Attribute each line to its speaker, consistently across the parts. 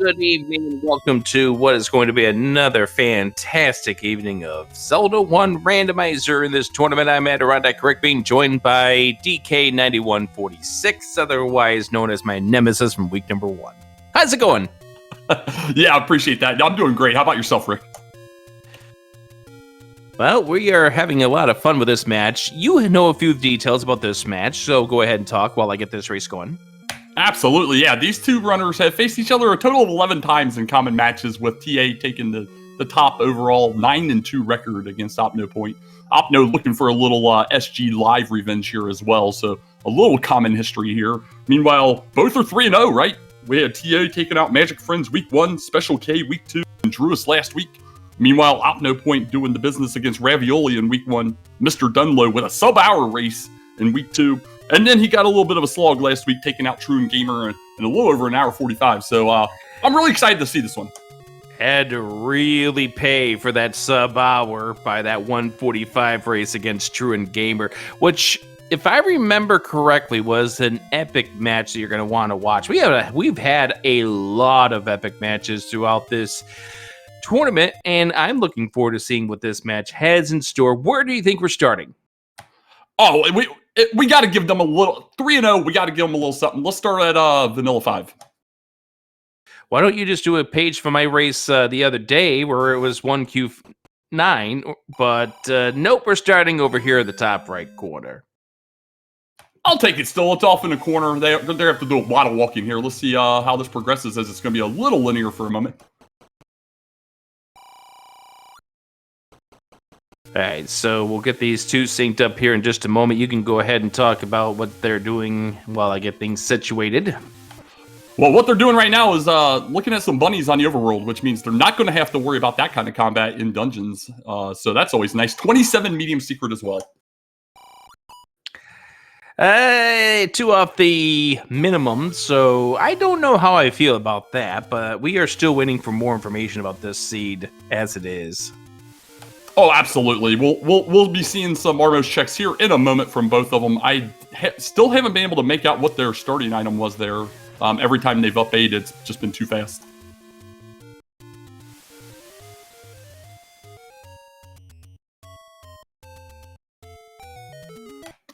Speaker 1: Good evening, and welcome to what is going to be another fantastic evening of Zelda 1 Randomizer. In this tournament, I'm at Adirondack Creek, being joined by DK9146, otherwise known as my nemesis from week number 1. How's it going?
Speaker 2: Yeah, I appreciate that. I'm doing great. How about yourself, Rick?
Speaker 1: Well, we are having a lot of fun with this match. You know a few details about this match, so go ahead and talk while I get this race going.
Speaker 2: Absolutely, yeah. These two runners have faced each other a total of 11 times in common matches, with TA taking the top overall 9-2 record against OpnoPoint. Opno looking for a little SG Live revenge here as well, so a little common history here. Meanwhile, both are 3-0, right? We had TA taking out Magic Friends week 1, Special K week 2, and Druis last week. Meanwhile, OpnoPoint doing the business against Ravioli in week 1, Mr. Dunlow with a sub-hour race in week 2. And then he got a little bit of a slog last week, taking out True and Gamer in a little over an hour 45. So I'm really excited to see this one.
Speaker 1: Had to really pay for that sub-hour by that 145 race against True and Gamer, which, if I remember correctly, was an epic match that you're going to want to watch. We've had a lot of epic matches throughout this tournament, and I'm looking forward to seeing what this match has in store. Where do you think we're starting?
Speaker 2: Oh, we got to give them a little 3-0. We got to give them a little something. Let's start at Vanilla 5.
Speaker 1: Why don't you just do a page for my race the other day where it was 1Q9, but nope, we're starting over here at the top right corner.
Speaker 2: I'll take it still. It's off in the corner. They have to do a lot of walking here. Let's see how this progresses, as it's going to be a little linear for a moment.
Speaker 1: All right, so we'll get these two synced up here in just a moment. You can go ahead and talk about what they're doing while I get things situated.
Speaker 2: Well, what they're doing right now is looking at some bunnies on the overworld, which means they're not going to have to worry about that kind of combat in dungeons. So that's always nice. 27 medium secret as well.
Speaker 1: 2 off the minimum, so I don't know how I feel about that, but we are still waiting for more information about this seed as it is.
Speaker 2: Oh, absolutely. We'll be seeing some Armos checks here in a moment from both of them. I still haven't been able to make out what their starting item was there. Every time they've updated, it's just been too fast.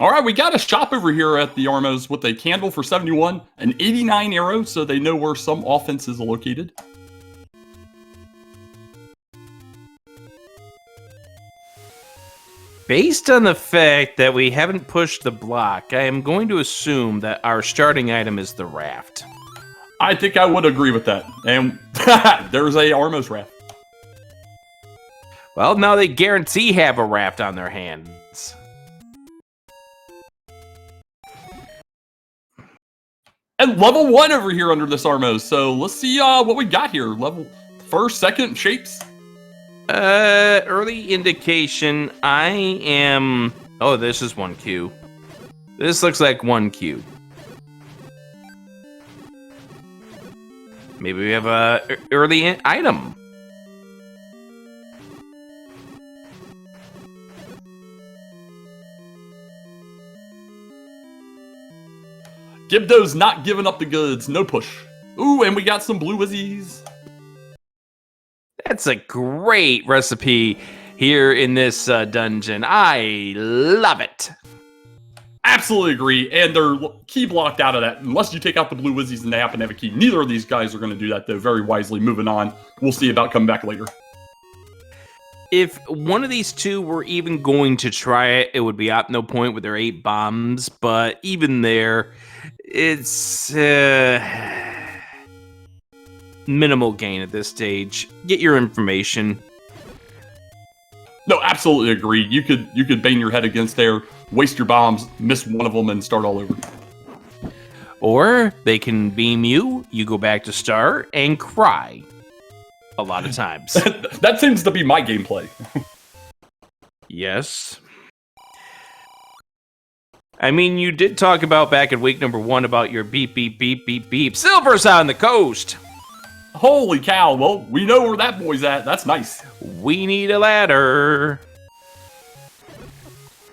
Speaker 2: All right, we got a shop over here at the Armos with a candle for 71, an 89 arrow, so they know where some offense is located.
Speaker 1: Based on the fact that we haven't pushed the block, I am going to assume that our starting item is the raft.
Speaker 2: I think I would agree with that. And there's a Armos raft.
Speaker 1: Well, now they guarantee have a raft on their hands.
Speaker 2: And level 1 over here under this Armos. So let's see what we got here. Level 1st, 2nd, shapes.
Speaker 1: Early indication, I am... Oh, this is 1Q. This looks like 1Q. Maybe we have a early item.
Speaker 2: Gibdo's not giving up the goods. No push. Ooh, and we got some blue wizzies.
Speaker 1: That's a great recipe here in this dungeon. I love it.
Speaker 2: Absolutely agree. And they're key blocked out of that. Unless you take out the blue wizzies and they happen to have a key. Neither of these guys are going to do that, though. Very wisely. Moving on. We'll see about coming back later.
Speaker 1: If one of these two were even going to try it, it would be OpnoPoint with their 8 bombs. But even there, it's... minimal gain at this stage. Get your information.
Speaker 2: No, absolutely agree. You could bang your head against there, waste your bombs, miss one of them, and start all over.
Speaker 1: Or they can beam you, you go back to start, and cry. A lot of times.
Speaker 2: That seems to be my gameplay.
Speaker 1: Yes. I mean, you did talk about back in week number 1 about your beep, beep, beep, beep, beep. Silver's on the coast!
Speaker 2: Holy cow, well, we know where that boy's at. That's nice.
Speaker 1: We need a ladder.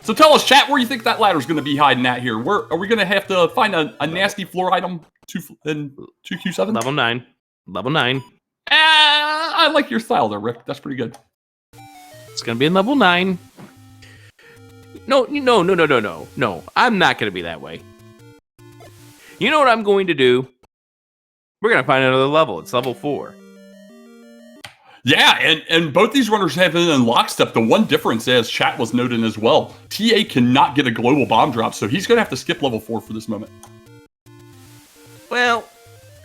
Speaker 2: So tell us, chat, where you think that ladder's going to be hiding at here? Where are we going to have to find a nasty floor item in 2Q7?
Speaker 1: Level 9. Level 9.
Speaker 2: I like your style there, Rick. That's pretty good.
Speaker 1: It's going to be in level 9. No. I'm not going to be that way. You know what I'm going to do? We're going to find another level. It's level 4.
Speaker 2: Yeah, and both these runners have been in lockstep. The one difference, as chat was noting as well, TA cannot get a global bomb drop, so he's going to have to skip level 4 for this moment.
Speaker 1: Well,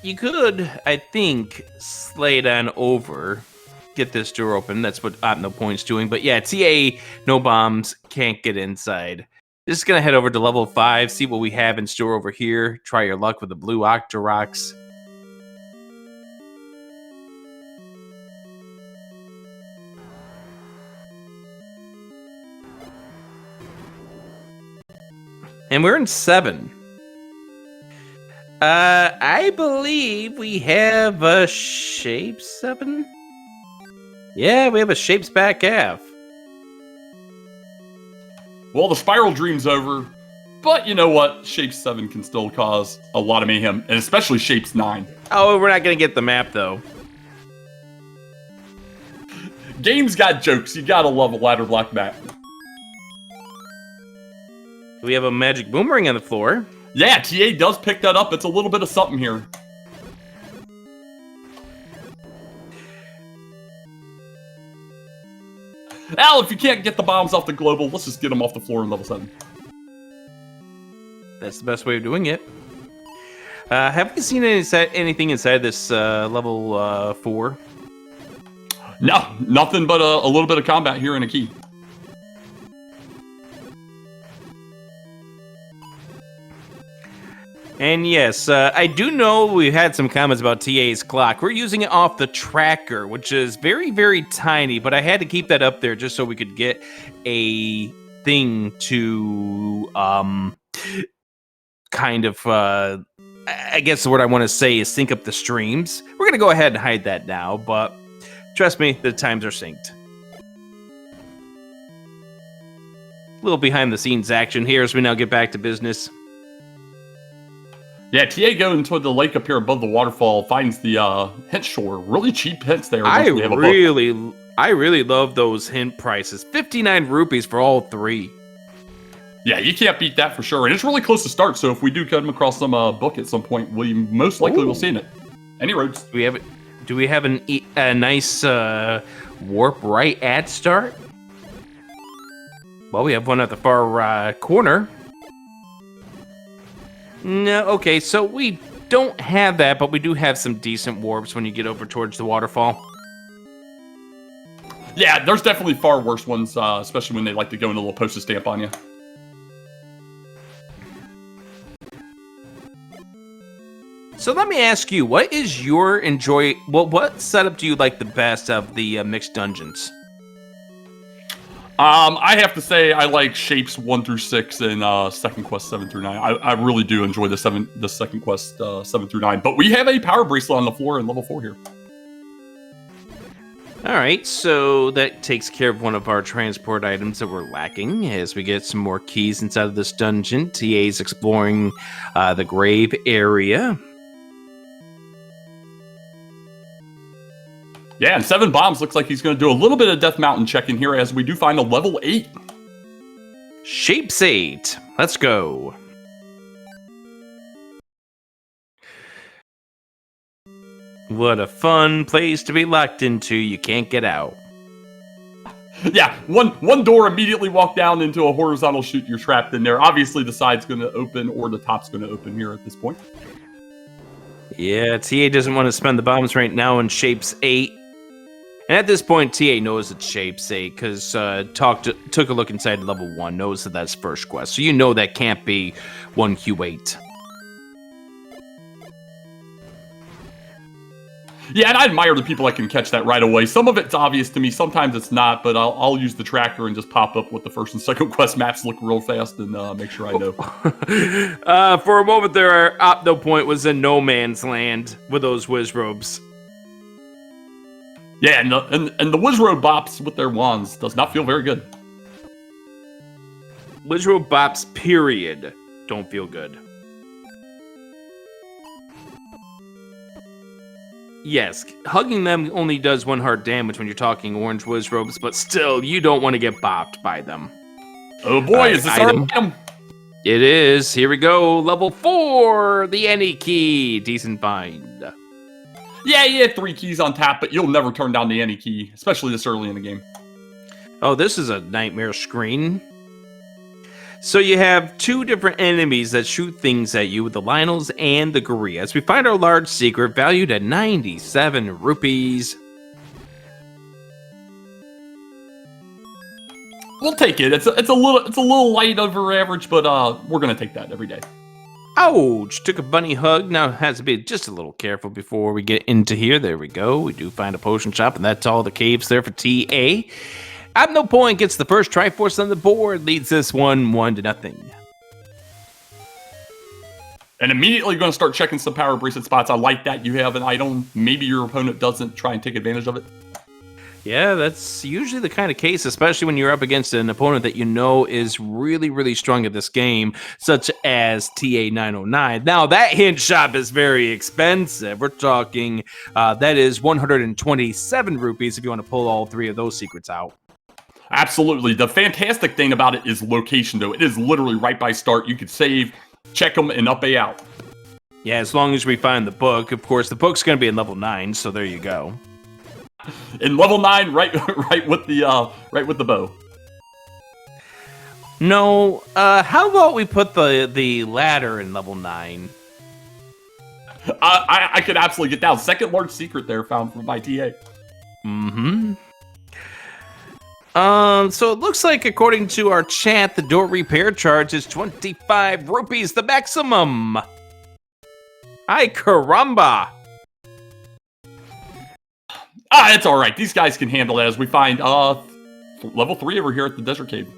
Speaker 1: you could, I think, slide on over, get this door open. That's what OpnoPoint's doing. But yeah, TA, no bombs, can't get inside. Just going to head over to level 5, see what we have in store over here. Try your luck with the blue Octoroks. And we're in 7. I believe we have a shape 7. Yeah, we have a shapes back half.
Speaker 2: Well, the Spiral Dream's over, but you know what? Shape 7 can still cause a lot of mayhem, and especially Shapes 9.
Speaker 1: Oh, we're not going to get the map, though.
Speaker 2: Game's got jokes. You gotta love a ladder block map.
Speaker 1: We have a magic boomerang on the floor.
Speaker 2: Yeah, TA does pick that up. It's a little bit of something here. Al, if you can't get the bombs off the global, let's just get them off the floor in level 7.
Speaker 1: That's the best way of doing it. Have we seen anything inside this level 4?
Speaker 2: No, nothing but a little bit of combat here and a key.
Speaker 1: And yes, I do know we've had some comments about TA's clock. We're using it off the tracker, which is very, very tiny, but I had to keep that up there just so we could get a thing to kind of, I guess what I want to say is sync up the streams. We're going to go ahead and hide that now, but trust me, the times are synced. A little behind the scenes action here as we now get back to business.
Speaker 2: Yeah, TA going toward the lake up here above the waterfall, finds the hint shore. Really cheap hints there.
Speaker 1: I really love those hint prices. 59 rupees for all 3.
Speaker 2: Yeah, you can't beat that for sure. And it's really close to start, so if we do come across some book at some point, we most likely will see in it. Any roads?
Speaker 1: Do we have a nice warp right at start? Well, we have one at the far corner. No, okay, so we don't have that, but we do have some decent warps when you get over towards the waterfall.
Speaker 2: Yeah, there's definitely far worse ones, especially when they like to go in a little postage stamp on you.
Speaker 1: So let me ask you, what is your what setup do you like the best of the mixed dungeons?
Speaker 2: I have to say I like Shapes 1 through 6 and Second Quest 7 through 9. I really do enjoy the Second Quest 7 through 9. But we have a power bracelet on the floor in level 4 here.
Speaker 1: All right, so that takes care of one of our transport items that we're lacking as we get some more keys inside of this dungeon. TA's exploring the grave area.
Speaker 2: Yeah, and 7 bombs looks like he's going to do a little bit of Death Mountain checking here as we do find a level 8.
Speaker 1: Shapes 8. Let's go. What a fun place to be locked into. You can't get out.
Speaker 2: Yeah, one door immediately walk down into a horizontal chute. You're trapped in there. Obviously, the side's going to open or the top's going to open here at this point.
Speaker 1: Yeah, TA doesn't want to spend the bombs right now in Shapes 8. And at this point, TA knows it's Shapes 8 because took a look inside level 1, knows that that's first quest. So you know that can't be 1Q8.
Speaker 2: Yeah, and I admire the people that can catch that right away. Some of it's obvious to me, sometimes it's not, but I'll use the tracker and just pop up what the first and second quest maps look real fast and make sure I know.
Speaker 1: For a moment there, OpnoPoint was in no man's land with those whiz robes.
Speaker 2: Yeah, and the Wizrobe bops with their wands does not feel very good.
Speaker 1: Wizrobe bops, period, don't feel good. Yes, hugging them only does 1 heart damage when you're talking orange Wizrobes, but still, you don't want to get bopped by them.
Speaker 2: Oh boy, is this our item?
Speaker 1: It is. Here we go. Level 4, the any key. Decent find.
Speaker 2: Yeah, you have 3 keys on tap, but you'll never turn down the any key, especially this early in the game.
Speaker 1: Oh, this is a nightmare screen. So you have 2 different enemies that shoot things at you with the Lionels and the Gorillas. We find our large secret valued at 97 rupees.
Speaker 2: We'll take it. It's a little light over average, but we're gonna take that every day.
Speaker 1: Ouch! Took a bunny hug. Now has to be just a little careful before we get into here. There we go. We do find a potion shop, and that's all the caves there for TA. OpnoPoint gets the first Triforce on the board, leads this one 1-0.
Speaker 2: And immediately going to start checking some power bracelet spots. I like that you have an item. Maybe your opponent doesn't try and take advantage of it.
Speaker 1: Yeah, that's usually the kind of case, especially when you're up against an opponent that you know is really, really strong at this game, such as ta909. Now, that hint shop is very expensive. We're talking, that is 127 rupees if you want to pull all 3 of those secrets out.
Speaker 2: Absolutely. The fantastic thing about it is location, though. It is literally right by start. You could save, check them, and up they out.
Speaker 1: Yeah, as long as we find the book. Of course, the book's going to be in level 9, so there you go.
Speaker 2: In level 9, right with the bow.
Speaker 1: No, how about we put the ladder in level 9?
Speaker 2: I could absolutely get down. Second large secret there found by TA.
Speaker 1: Mm-hmm. So it looks like, according to our chat, the door repair charge is 25 rupees, the maximum. Ay caramba.
Speaker 2: It's all right. These guys can handle it as we find level 3 over here at the Desert Cave.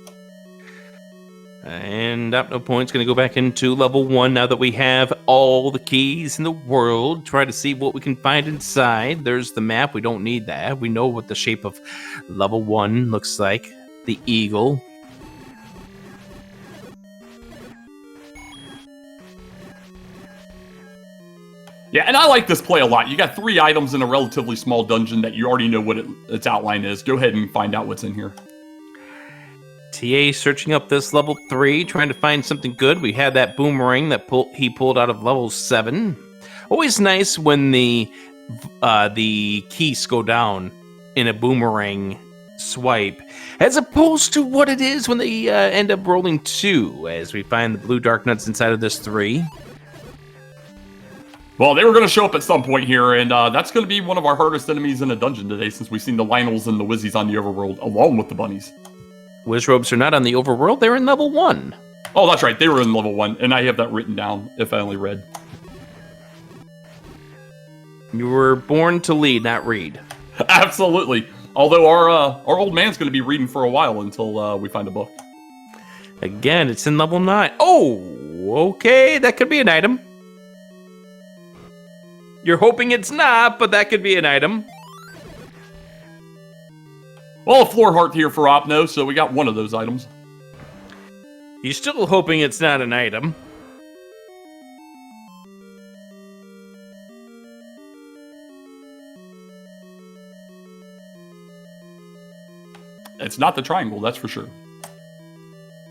Speaker 1: And OpnoPoint's going to go back into level 1 now that we have all the keys in the world. Try to see what we can find inside. There's the map. We don't need that. We know what the shape of level 1 looks like. The eagle.
Speaker 2: Yeah, and I like this play a lot. You got 3 items in a relatively small dungeon that you already know what its outline is. Go ahead and find out what's in here.
Speaker 1: TA searching up this level 3, trying to find something good. We had that boomerang that he pulled out of level 7. Always nice when the keys go down in a boomerang swipe, as opposed to what it is when they end up rolling 2, as we find the blue dark nuts inside of this 3.
Speaker 2: Well, they were going to show up at some point here, and that's going to be one of our hardest enemies in a dungeon today, since we've seen the Lionels and the Wizzies on the overworld, along with the bunnies.
Speaker 1: Wizrobes are not on the overworld, they're in level 1.
Speaker 2: Oh, that's right, they were in level 1, and I have that written down, if I only read.
Speaker 1: You were born to lead, not read.
Speaker 2: Absolutely. Although our old man's going to be reading for a while until we find a book.
Speaker 1: Again, it's in level 9. Oh, okay, that could be an item. You're hoping it's not, but that could be an item.
Speaker 2: Well, a floor heart here for Opno, so we got one of those items.
Speaker 1: You're still hoping it's not an item.
Speaker 2: It's not the triangle, that's for sure.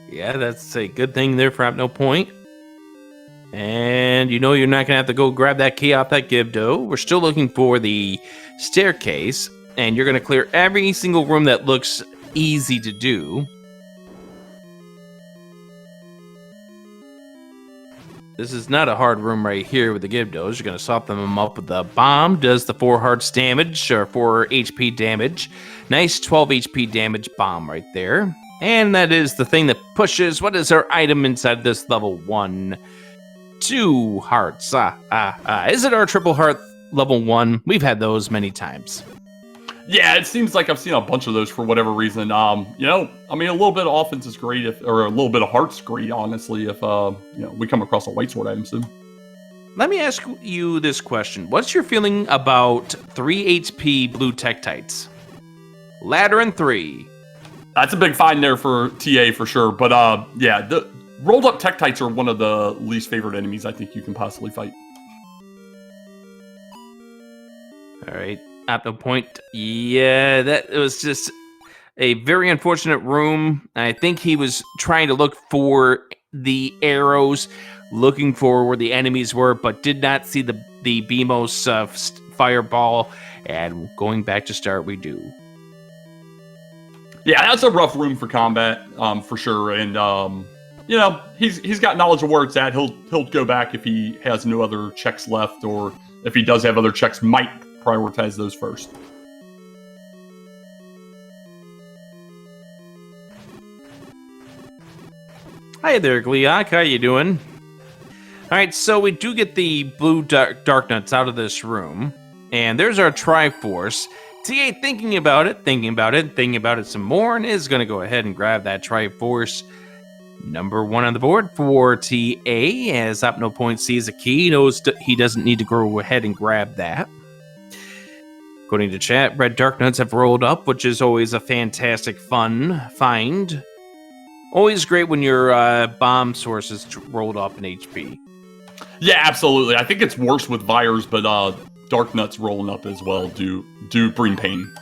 Speaker 1: Yeah, that's a good thing there for OpnoPoint. And you know you're not going to have to go grab that key off that Gibdo. We're still looking for the staircase, and you're going to clear every single room that looks easy to do. This is not a hard room right here with the Gibdos. You're going to soften them up with the bomb. Does the 4 hearts damage, or 4 HP damage. Nice 12 HP damage bomb right there. And that is the thing that pushes. What is our item inside this level 1? 2 hearts. Is it our triple heart level 1? We've had those many times.
Speaker 2: Yeah, it seems like I've seen a bunch of those for whatever reason. You know, I mean, a little bit of offense is great, or a little bit of heart's great, honestly, if we come across a white sword item soon.
Speaker 1: Let me ask you this question. What's your feeling about 3 HP blue Tektites? Ladder and 3.
Speaker 2: That's a big find there for TA for sure. But yeah, the rolled up Tektites are one of the least favorite enemies I think you can possibly fight.
Speaker 1: All right, OpnoPoint. Yeah, that was just a very unfortunate room. I think he was trying to look for the arrows, looking for where the enemies were, but did not see the BMOS fireball. And going back to start, we do.
Speaker 2: Yeah, that's a rough room for combat, for sure. And you know, he's got knowledge of where it's at. He'll go back if he has no other checks left, or if he does have other checks, might prioritize those first.
Speaker 1: Hi there, Gliok. How you doing? All right, so we do get the blue dark nuts out of this room, and there's our Triforce. TA thinking about it some more, and is going to go ahead and grab that Triforce. Number 1 on the board for TA, as OpnoPoint sees a key, knows he doesn't need to go ahead and grab that. According to chat, red dark nuts have rolled up, which is always a fantastic fun find. Always great when your bomb source is rolled up in HP.
Speaker 2: Yeah, absolutely. I think it's worse with Vires, but dark nuts rolling up as well do bring pain.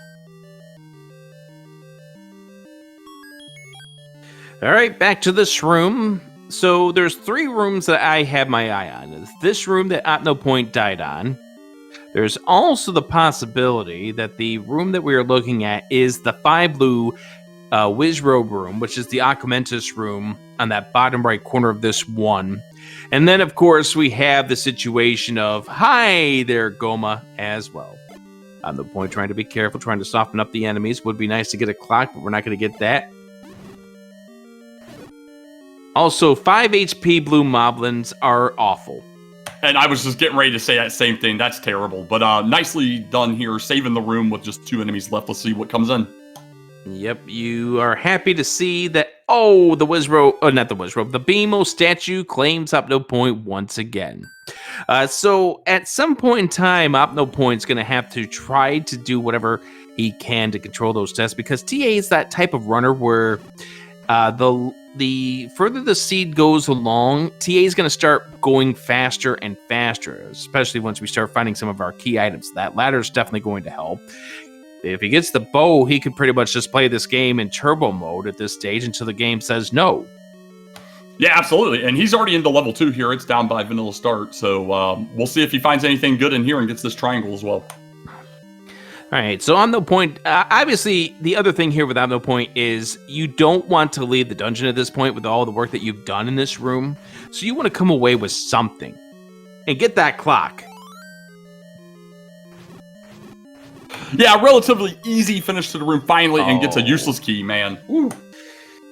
Speaker 1: All right, back to this room. So there's 3 rooms that I have my eye on. There's this room that OpnoPoint died on. There's also the possibility that the room that we are looking at is the 5 blue Wizrobe room, which is the Aquamentus room on that bottom right corner of this one. And then, of course, we have the situation of, hi there, Goma, as well. OpnoPoint trying to be careful, trying to soften up the enemies. Would be nice to get a clock, but we're not going to get that. Also, 5 HP blue moblins are awful.
Speaker 2: And I was just getting ready to say that same thing. That's terrible. But nicely done here, saving the room with just 2 enemies left. Let's see what comes in.
Speaker 1: Yep, you are happy to see that. Oh, the Wizrobe, not the Wizrobe, the BMO statue claims OpnoPoint once again. So at some point in time, OpnoPoint's going to have to try to do whatever he can to control those tests, because TA is that type of runner where the further the seed goes along, TA is going to start going faster and faster, especially once we start finding some of our key items. That ladder is definitely going to help. If he gets the bow, he could pretty much just play this game in turbo mode at this stage until the game says no.
Speaker 2: Yeah, absolutely. And he's already into level 2 here. It's down by vanilla start. So we'll see if he finds anything good in here and gets this triangle as well.
Speaker 1: All right, so OpnoPoint, obviously, the other thing here with OpnoPoint is you don't want to leave the dungeon at this point with all the work that you've done in this room. So you want to come away with something and get that clock.
Speaker 2: Yeah, relatively easy finish to the room finally, and gets a useless key, man. Ooh.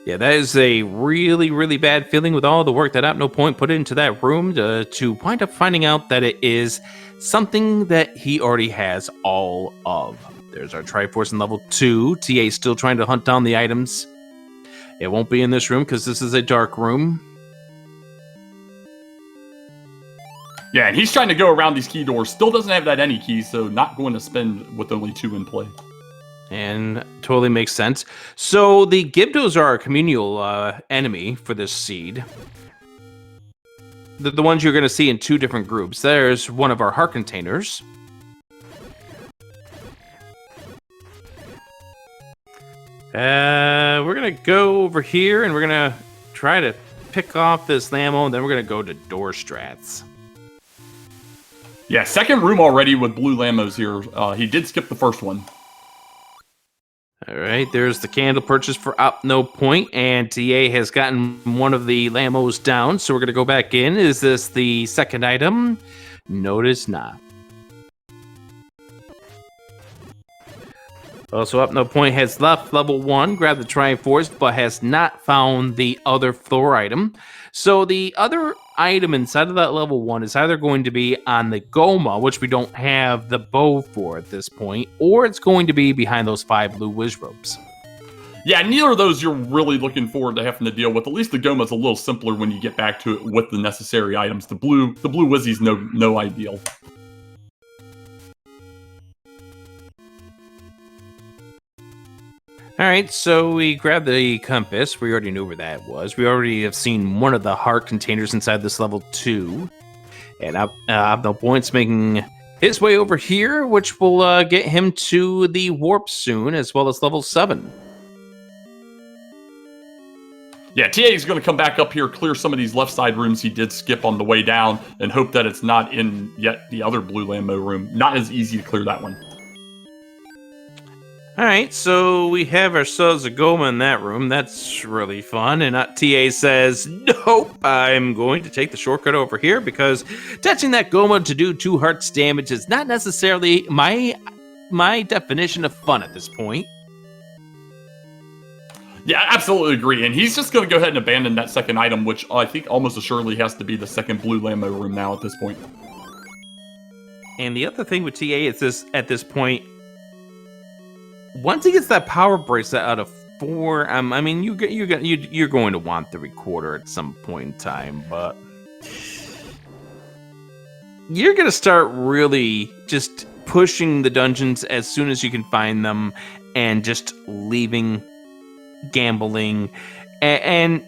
Speaker 1: Yeah, that is a really, really bad feeling with all the work that OpnoPoint put into that room to wind up finding out that it is something that he already has all of. There's our Triforce in level 2. TA still trying to hunt down the items. It won't be in this room because this is a dark room.
Speaker 2: Yeah, and he's trying to go around these key doors. Still doesn't have that any key, so not going to spend with only 2 in play.
Speaker 1: And totally makes sense. So the Gibdos are a communal enemy for this seed. The ones you're going to see in 2 different groups. There's one of our heart containers. We're going to go over here, and we're going to try to pick off this ammo, and then we're going to go to door strats.
Speaker 2: Yeah, second room already with blue Lambos here. He did skip the first one.
Speaker 1: All right, there's the candle purchase for OpnoPoint, and TA has gotten one of the Lambos down, so we're going to go back in. Is this the second item? No, it is not. Also, OpnoPoint has left level 1, grabbed the Triforce, but has not found the other floor item. So the other item inside of that level 1 is either going to be on the Goma, which we don't have the bow for at this point, or it's going to be behind those 5 blue Wizrobes.
Speaker 2: Yeah, neither of those you're really looking forward to having to deal with. At least the Goma's a little simpler when you get back to it with the necessary items. The blue Wizzy's no ideal.
Speaker 1: All right, so we grabbed the compass. We already knew where that was. We already have seen one of the heart containers inside this level 2. And OpnoPoint's making his way over here, which will get him to the warp soon, as well as level 7.
Speaker 2: Yeah, TA is going to come back up here, clear some of these left side rooms he did skip on the way down, and hope that it's not in yet the other blue Lambo room. Not as easy to clear that one.
Speaker 1: All right, so we have ourselves a Goma in that room. That's really fun. And TA says, nope, I'm going to take the shortcut over here because touching that Goma to do 2 hearts damage is not necessarily my definition of fun at this point.
Speaker 2: Yeah, I absolutely agree. And he's just going to go ahead and abandon that second item, which I think almost assuredly has to be the second blue Lambo room now at this point.
Speaker 1: And the other thing with TA is at this point, once he gets that power bracelet out of 4, I mean, you're going to want the recorder at some point in time, but you're going to start really just pushing the dungeons as soon as you can find them and just leaving, gambling, and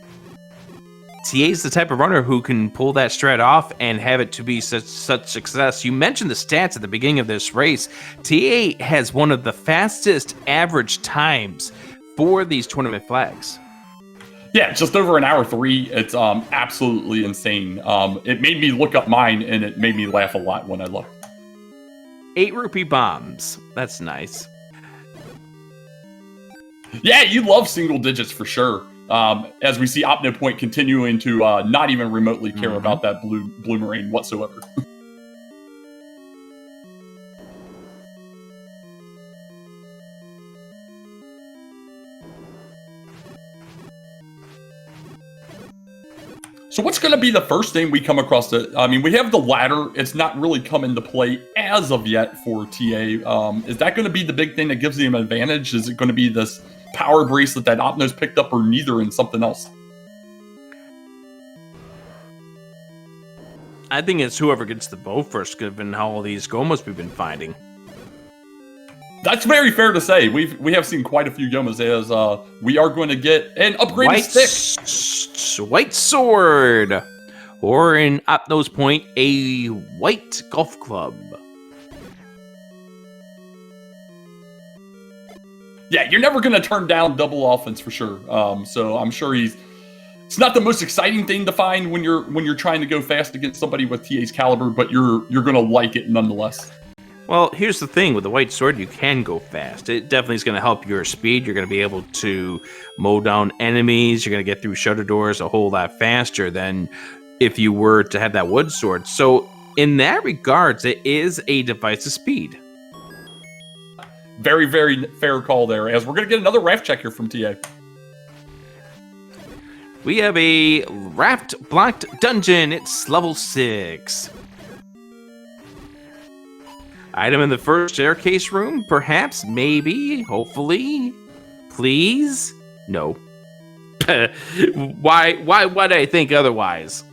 Speaker 1: TA's the type of runner who can pull that strat off and have it to be such success. You mentioned the stats at the beginning of this race. TA has one of the fastest average times for these tournament flags.
Speaker 2: Yeah, just over an hour 3. It's absolutely insane. It made me look up mine, and it made me laugh a lot when I looked.
Speaker 1: 8 rupee bombs. That's nice.
Speaker 2: Yeah, you love single digits for sure. As we see OpnoPoint continuing to not even remotely care about that blue marine whatsoever. So what's going to be the first thing we come across? I mean, we have the ladder. It's not really come into play as of yet for TA. Is that going to be the big thing that gives him an advantage? Is it going to be this power bracelet that Opno's picked up, or neither, and something else?
Speaker 1: I think it's whoever gets the bow first, given how all these Gomas we've been finding.
Speaker 2: That's very fair to say. We have seen quite a few Yomas, as we are going to get an upgraded stick.
Speaker 1: White sword. Or in Opno's point, a white golf club.
Speaker 2: Yeah, you're never going to turn down double offense for sure. So I'm sure it's not the most exciting thing to find when you're trying to go fast against somebody with TA's caliber, but you're going to like it nonetheless.
Speaker 1: Well, here's the thing. With the white sword, you can go fast. It definitely is going to help your speed. You're going to be able to mow down enemies. You're going to get through shutter doors a whole lot faster than if you were to have that wood sword. So in that regards, it is a device of speed.
Speaker 2: Very, very fair call there, as we're going to get another raft check here from TA.
Speaker 1: We have a raft blocked dungeon. It's level 6. Item in the first staircase room, perhaps, maybe, hopefully, please? No. Why would I think otherwise?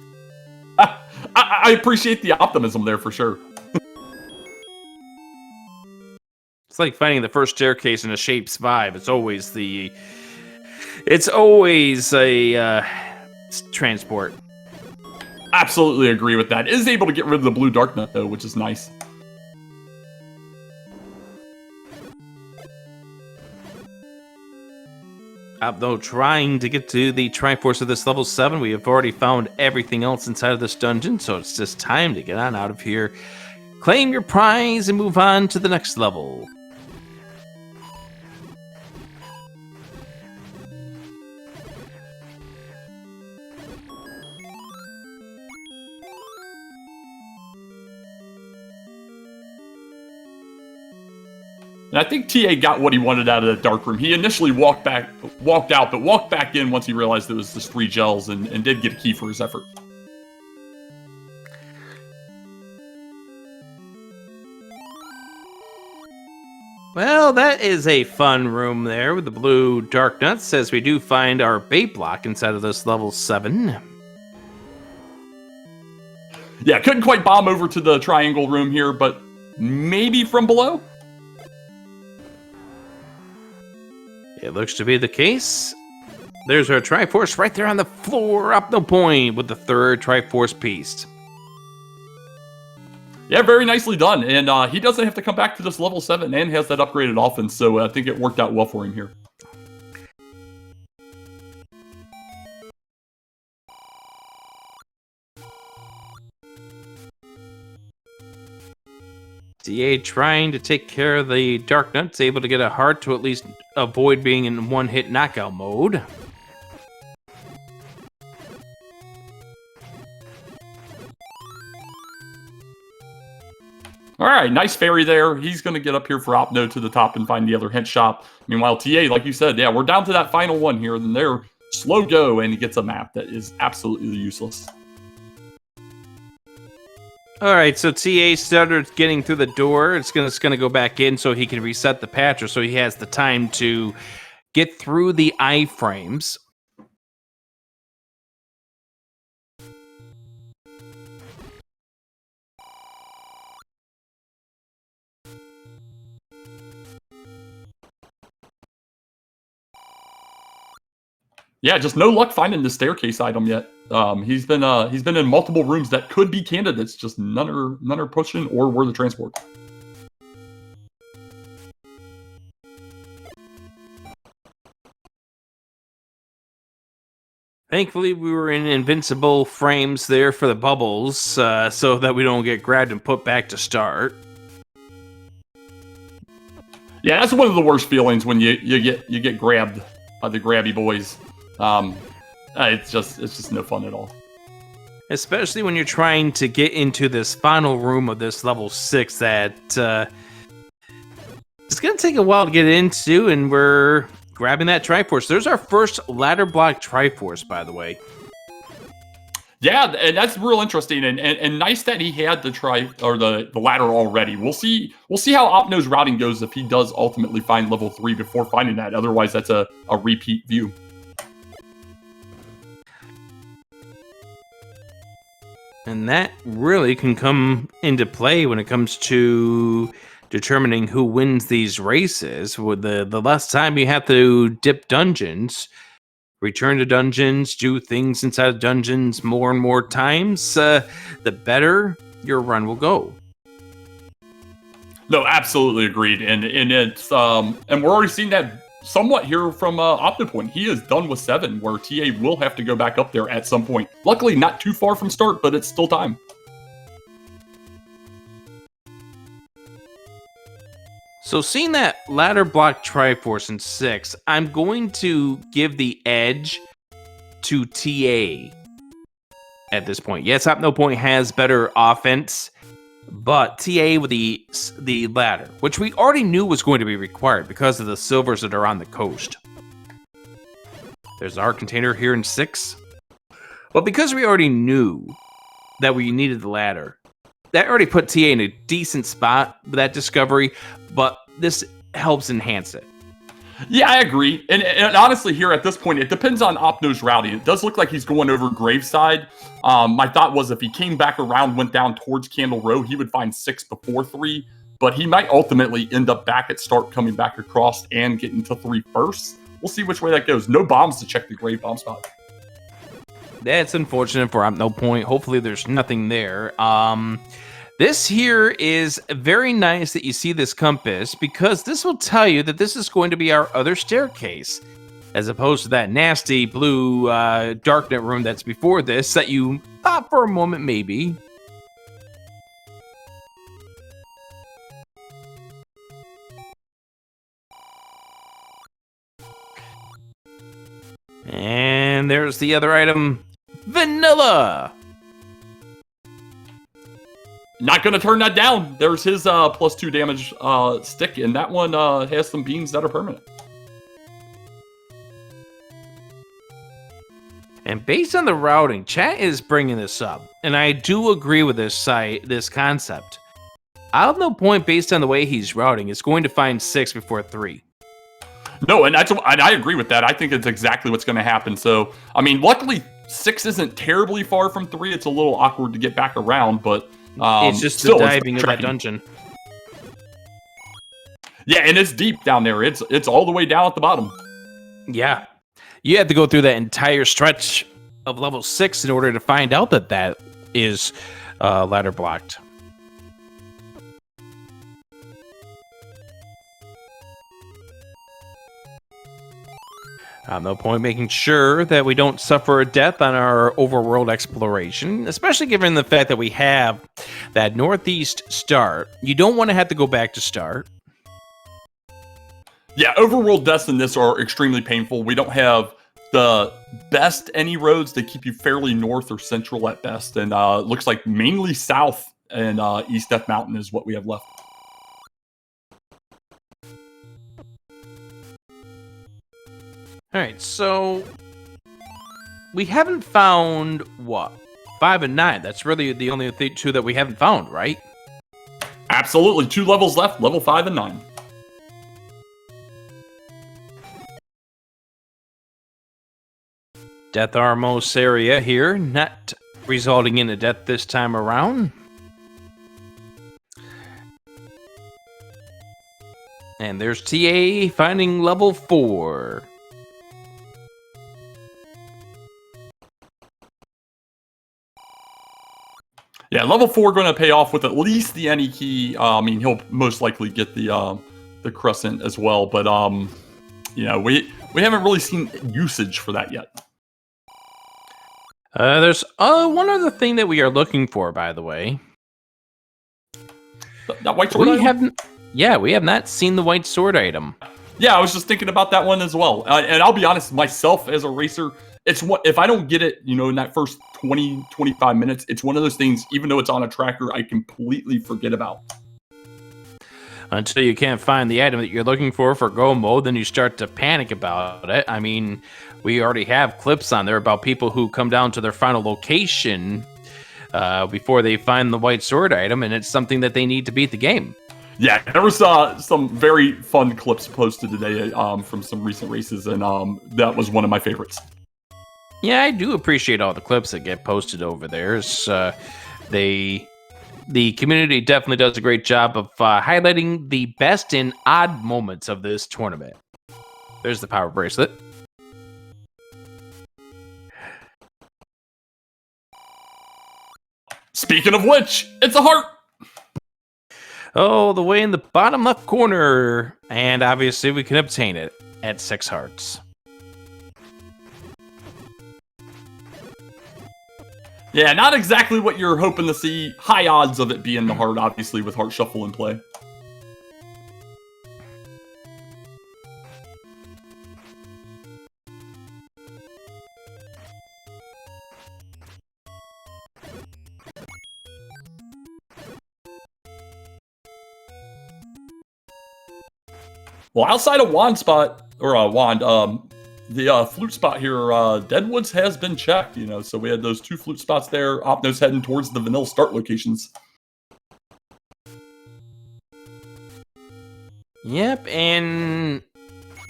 Speaker 2: I appreciate the optimism there for sure.
Speaker 1: It's like finding the first staircase in a Shapes 5. It's always a transport.
Speaker 2: Absolutely agree with that. It is able to get rid of the blue dark nut though, which is nice.
Speaker 1: Though trying to get to the Triforce of this level 7, we have already found everything else inside of this dungeon, so it's just time to get on out of here, claim your prize, and move on to the next level.
Speaker 2: And I think TA got what he wanted out of that dark room. He initially walked out, but walked back in once he realized it was just 3 gels and did get a key for his effort.
Speaker 1: Well, that is a fun room there with the blue dark nuts, as we do find our bait block inside of this level 7.
Speaker 2: Yeah, couldn't quite bomb over to the triangle room here, but maybe from below?
Speaker 1: It looks to be the case. There's our Triforce right there on the floor, OpnoPoint with the third Triforce piece.
Speaker 2: Yeah, very nicely done. And he doesn't have to come back to this level 7 and has that upgraded offense, so I think it worked out well for him here.
Speaker 1: TA trying to take care of the Dark Nuts, able to get a heart to at least avoid being in one-hit knockout mode.
Speaker 2: All right, nice fairy there. He's going to get up here for Opno to the top and find the other hint shop. Meanwhile, TA, like you said, yeah, we're down to that final one here. Then they're slow go, and he gets a map that is absolutely useless.
Speaker 1: All right, so TA started getting through the door. It's gonna go back in so he can reset the patcher, so he has the time to get through the iframes.
Speaker 2: Yeah, just no luck finding the staircase item yet. He's been in multiple rooms that could be candidates, just none are pushing or were the transport.
Speaker 1: Thankfully, we were in invincible frames there for the bubbles, so that we don't get grabbed and put back to start.
Speaker 2: Yeah, that's one of the worst feelings when you get grabbed by the grabby boys. It's just no fun at all.
Speaker 1: Especially when you're trying to get into this final room of this level 6 that it's going to take a while to get into, and we're grabbing that Triforce. There's our first ladder block Triforce, by the way.
Speaker 2: Yeah, and that's real interesting, and nice that he had the ladder already. We'll see how Opno's routing goes if he does ultimately find level 3 before finding that. Otherwise, that's a repeat view.
Speaker 1: And that really can come into play when it comes to determining who wins these races. With the less time you have to dip dungeons, return to dungeons, do things inside of dungeons more and more times, the better your run will go.
Speaker 2: No, absolutely agreed, and it's and we're already seeing that somewhat here from OpnoPoint. He is done with 7, where TA will have to go back up there at some point. Luckily, not too far from start, but it's still time.
Speaker 1: So seeing that ladder block Triforce in 6, I'm going to give the edge to TA at this point. Yes, OpnoPoint has better offense, but TA with the ladder, which we already knew was going to be required because of the silvers that are on the coast. There's our container here in 6. But because we already knew that we needed the ladder, that already put TA in a decent spot with that discovery, but this helps enhance it.
Speaker 2: Yeah, I agree. And honestly, here at this point, it depends on Opno's routing. It does look like he's going over Graveside. My thought was if he came back around, went down towards Candle Row, he would find 6 before 3. But he might ultimately end up back at start, coming back across and getting to 3 first. We'll see which way that goes. No bombs to check the Grave bomb spot.
Speaker 1: That's unfortunate for OpnoPoint. Hopefully there's nothing there. This here is very nice that you see this compass, because this will tell you that this is going to be our other staircase, as opposed to that nasty blue darknet room that's before this that you thought for a moment maybe. And there's the other item, vanilla.
Speaker 2: Not going to turn that down. There's his +2 damage stick, and that one has some beams that are permanent.
Speaker 1: And based on the routing, chat is bringing this up, and I do agree with this concept. OpnoPoint, based on the way he's routing, is going to find 6 before 3.
Speaker 2: No, and I agree with that. I think it's exactly what's going to happen. So, I mean, luckily 6 isn't terribly far from 3. It's a little awkward to get back around, but
Speaker 1: it's just the diving of that dungeon.
Speaker 2: Yeah, and it's deep down there. It's all the way down at the bottom.
Speaker 1: Yeah. You have to go through that entire stretch of level 6 in order to find out that is ladder blocked. No point making sure that we don't suffer a death on our overworld exploration, especially given the fact that we have that northeast start. You don't want to have to go back to start.
Speaker 2: Yeah, overworld deaths in this are extremely painful. We don't have the best any roads. They keep you fairly north or central at best, and looks like mainly south and East Death Mountain is what we have left.
Speaker 1: All right, so we haven't found what? 5 and 9. That's really the only two that we haven't found, right?
Speaker 2: Absolutely. 2 levels left, level 5 and 9.
Speaker 1: Death Armos area here, not resulting in a death this time around. And there's TA finding level 4.
Speaker 2: Yeah, level 4 going to pay off with at least the any key. I mean, he'll most likely get the crescent as well, but you know, we haven't really seen usage for that yet.
Speaker 1: There's one other thing that we are looking for, by the way.
Speaker 2: That white sword item?
Speaker 1: We have not seen the white sword item.
Speaker 2: Yeah, I was just thinking about that one as well. And I'll be honest, myself as a racer, it's what if I don't get it, you know, in that first 20, 25 minutes, it's one of those things, even though it's on a tracker, I completely forget about.
Speaker 1: Until you can't find the item that you're looking for go mode, then you start to panic about it. I mean, we already have clips on there about people who come down to their final location before they find the white sword item, and it's something that they need to beat the game.
Speaker 2: Yeah, there was some very fun clips posted today from some recent races, and that was one of my favorites.
Speaker 1: Yeah, I do appreciate all the clips that get posted over there. The community definitely does a great job of highlighting the best and odd moments of this tournament. There's the power bracelet.
Speaker 2: Speaking of which, it's a heart!
Speaker 1: Oh, the way in the bottom left corner. And obviously we can obtain it at 6 hearts.
Speaker 2: Yeah, not exactly what you're hoping to see. High odds of it being the heart, obviously, with Heart Shuffle in play. Well, outside of Wand spot, or Wand, the flute spot here, Deadwoods has been checked, you know, so we had those 2 flute spots there. Opno's heading towards the vanilla start locations.
Speaker 1: Yep, and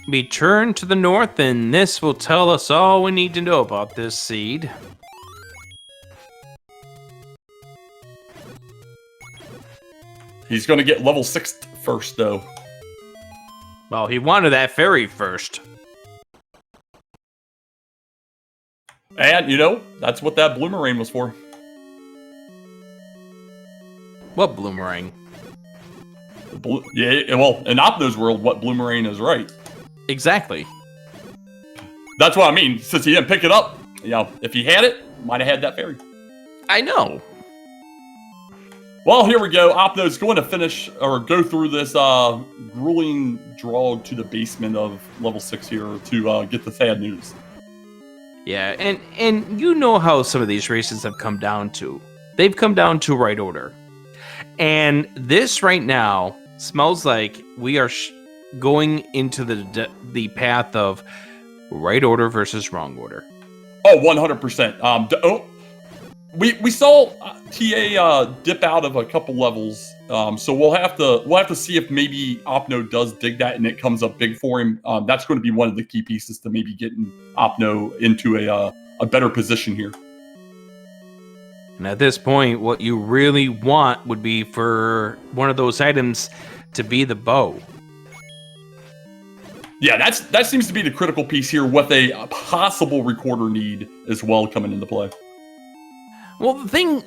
Speaker 1: we turn to the north, and this will tell us all we need to know about this seed.
Speaker 2: He's going to get level 6 first, though.
Speaker 1: Well, he wanted that fairy first.
Speaker 2: And, you know, that's what that Bloomerang was for.
Speaker 1: What Bloomerang?
Speaker 2: Yeah, well, in Opno's world, what Bloomerang is right.
Speaker 1: Exactly.
Speaker 2: That's what I mean. Since he didn't pick it up, you know, if he had it, might have had that fairy.
Speaker 1: I know.
Speaker 2: Well, here we go. Opno's going to finish, or go through this grueling draw to the basement of level 6 here to get the sad news.
Speaker 1: Yeah, and you know how some of these races have come down to. They've come down to right order. And this right now smells like we are going into the path of right order versus wrong order.
Speaker 2: Oh, 100%. We saw TA dip out of a couple levels, so we'll have to see if maybe Opno does dig that and it comes up big for him. That's going to be one of the key pieces to maybe getting Opno into a better position here.
Speaker 1: And at this point, what you really want would be for one of those items to be the bow.
Speaker 2: Yeah, that seems to be the critical piece here with a possible recorder need as well coming into play.
Speaker 1: Well, the thing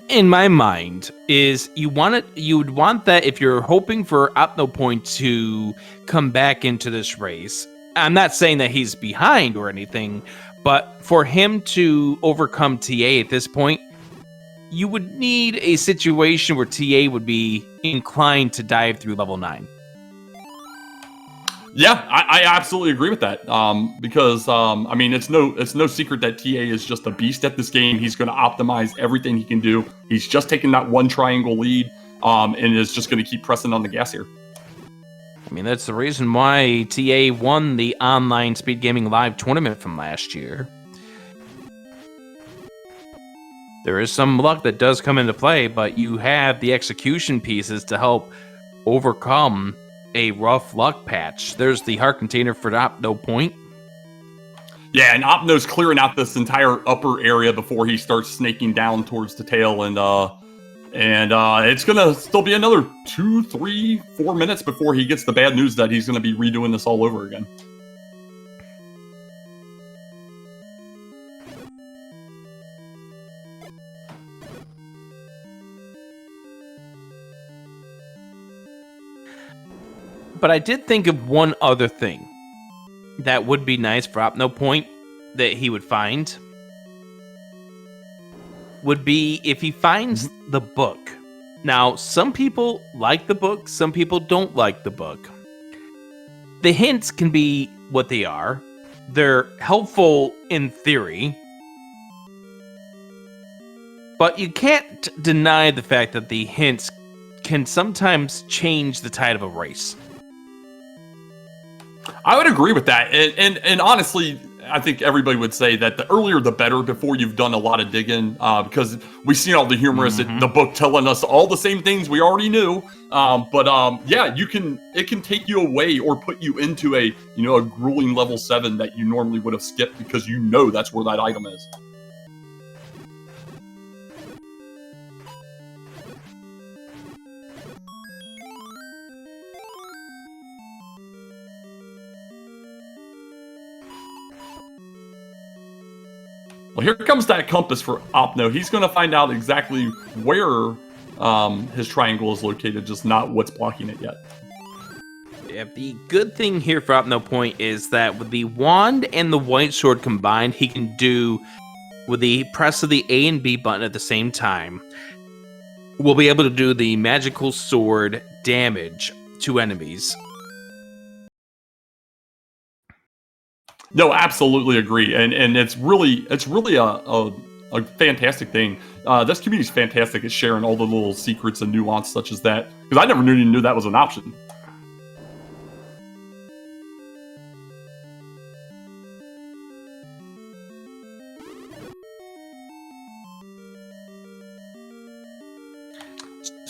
Speaker 1: in my mind is you would want that if you're hoping for OpnoPoint to come back into this race, I'm not saying that he's behind or anything, but for him to overcome TA at this point, you would need a situation where TA would be inclined to dive through level 9.
Speaker 2: Yeah, I absolutely agree with that. Because I mean, it's no secret that TA is just a beast at this game. He's going to optimize everything he can do. He's just taking that one triangle lead, and is just going to keep pressing on the gas here.
Speaker 1: I mean, that's the reason why TA won the online SpeedGaming Live tournament from last year. There is some luck that does come into play, but you have the execution pieces to help overcome a rough luck patch. There's the heart container for OpnoPoint.
Speaker 2: Yeah, and Opno's clearing out this entire upper area before he starts snaking down towards the tail, and it's gonna still be another 2, 3, 4 minutes before he gets the bad news that he's gonna be redoing this all over again.
Speaker 1: But I did think of one other thing that would be nice for OpnoPoint that he would find. Would be if he finds the book. Now, some people like the book, some people don't like the book. The hints can be what they are. They're helpful in theory. But you can't deny the fact that the hints can sometimes change the tide of a race.
Speaker 2: I would agree with that, and honestly, I think everybody would say that the earlier the better before you've done a lot of digging, because we've seen all the humorous in the book telling us all the same things we already knew. Yeah, it can take you away or put you into a grueling level 7 that you normally would have skipped because that's where that item is. Well, here comes that compass for Opno. He's going to find out exactly where his triangle is located, just not what's blocking it yet.
Speaker 1: Yeah, the good thing here for OpnoPoint is that with the wand and the white sword combined, he can do, with the press of the A and B button at the same time, we'll be able to do the magical sword damage to enemies.
Speaker 2: No, absolutely agree, and it's really a fantastic thing. This community is fantastic at sharing all the little secrets and nuance such as that, because I never knew that was an option.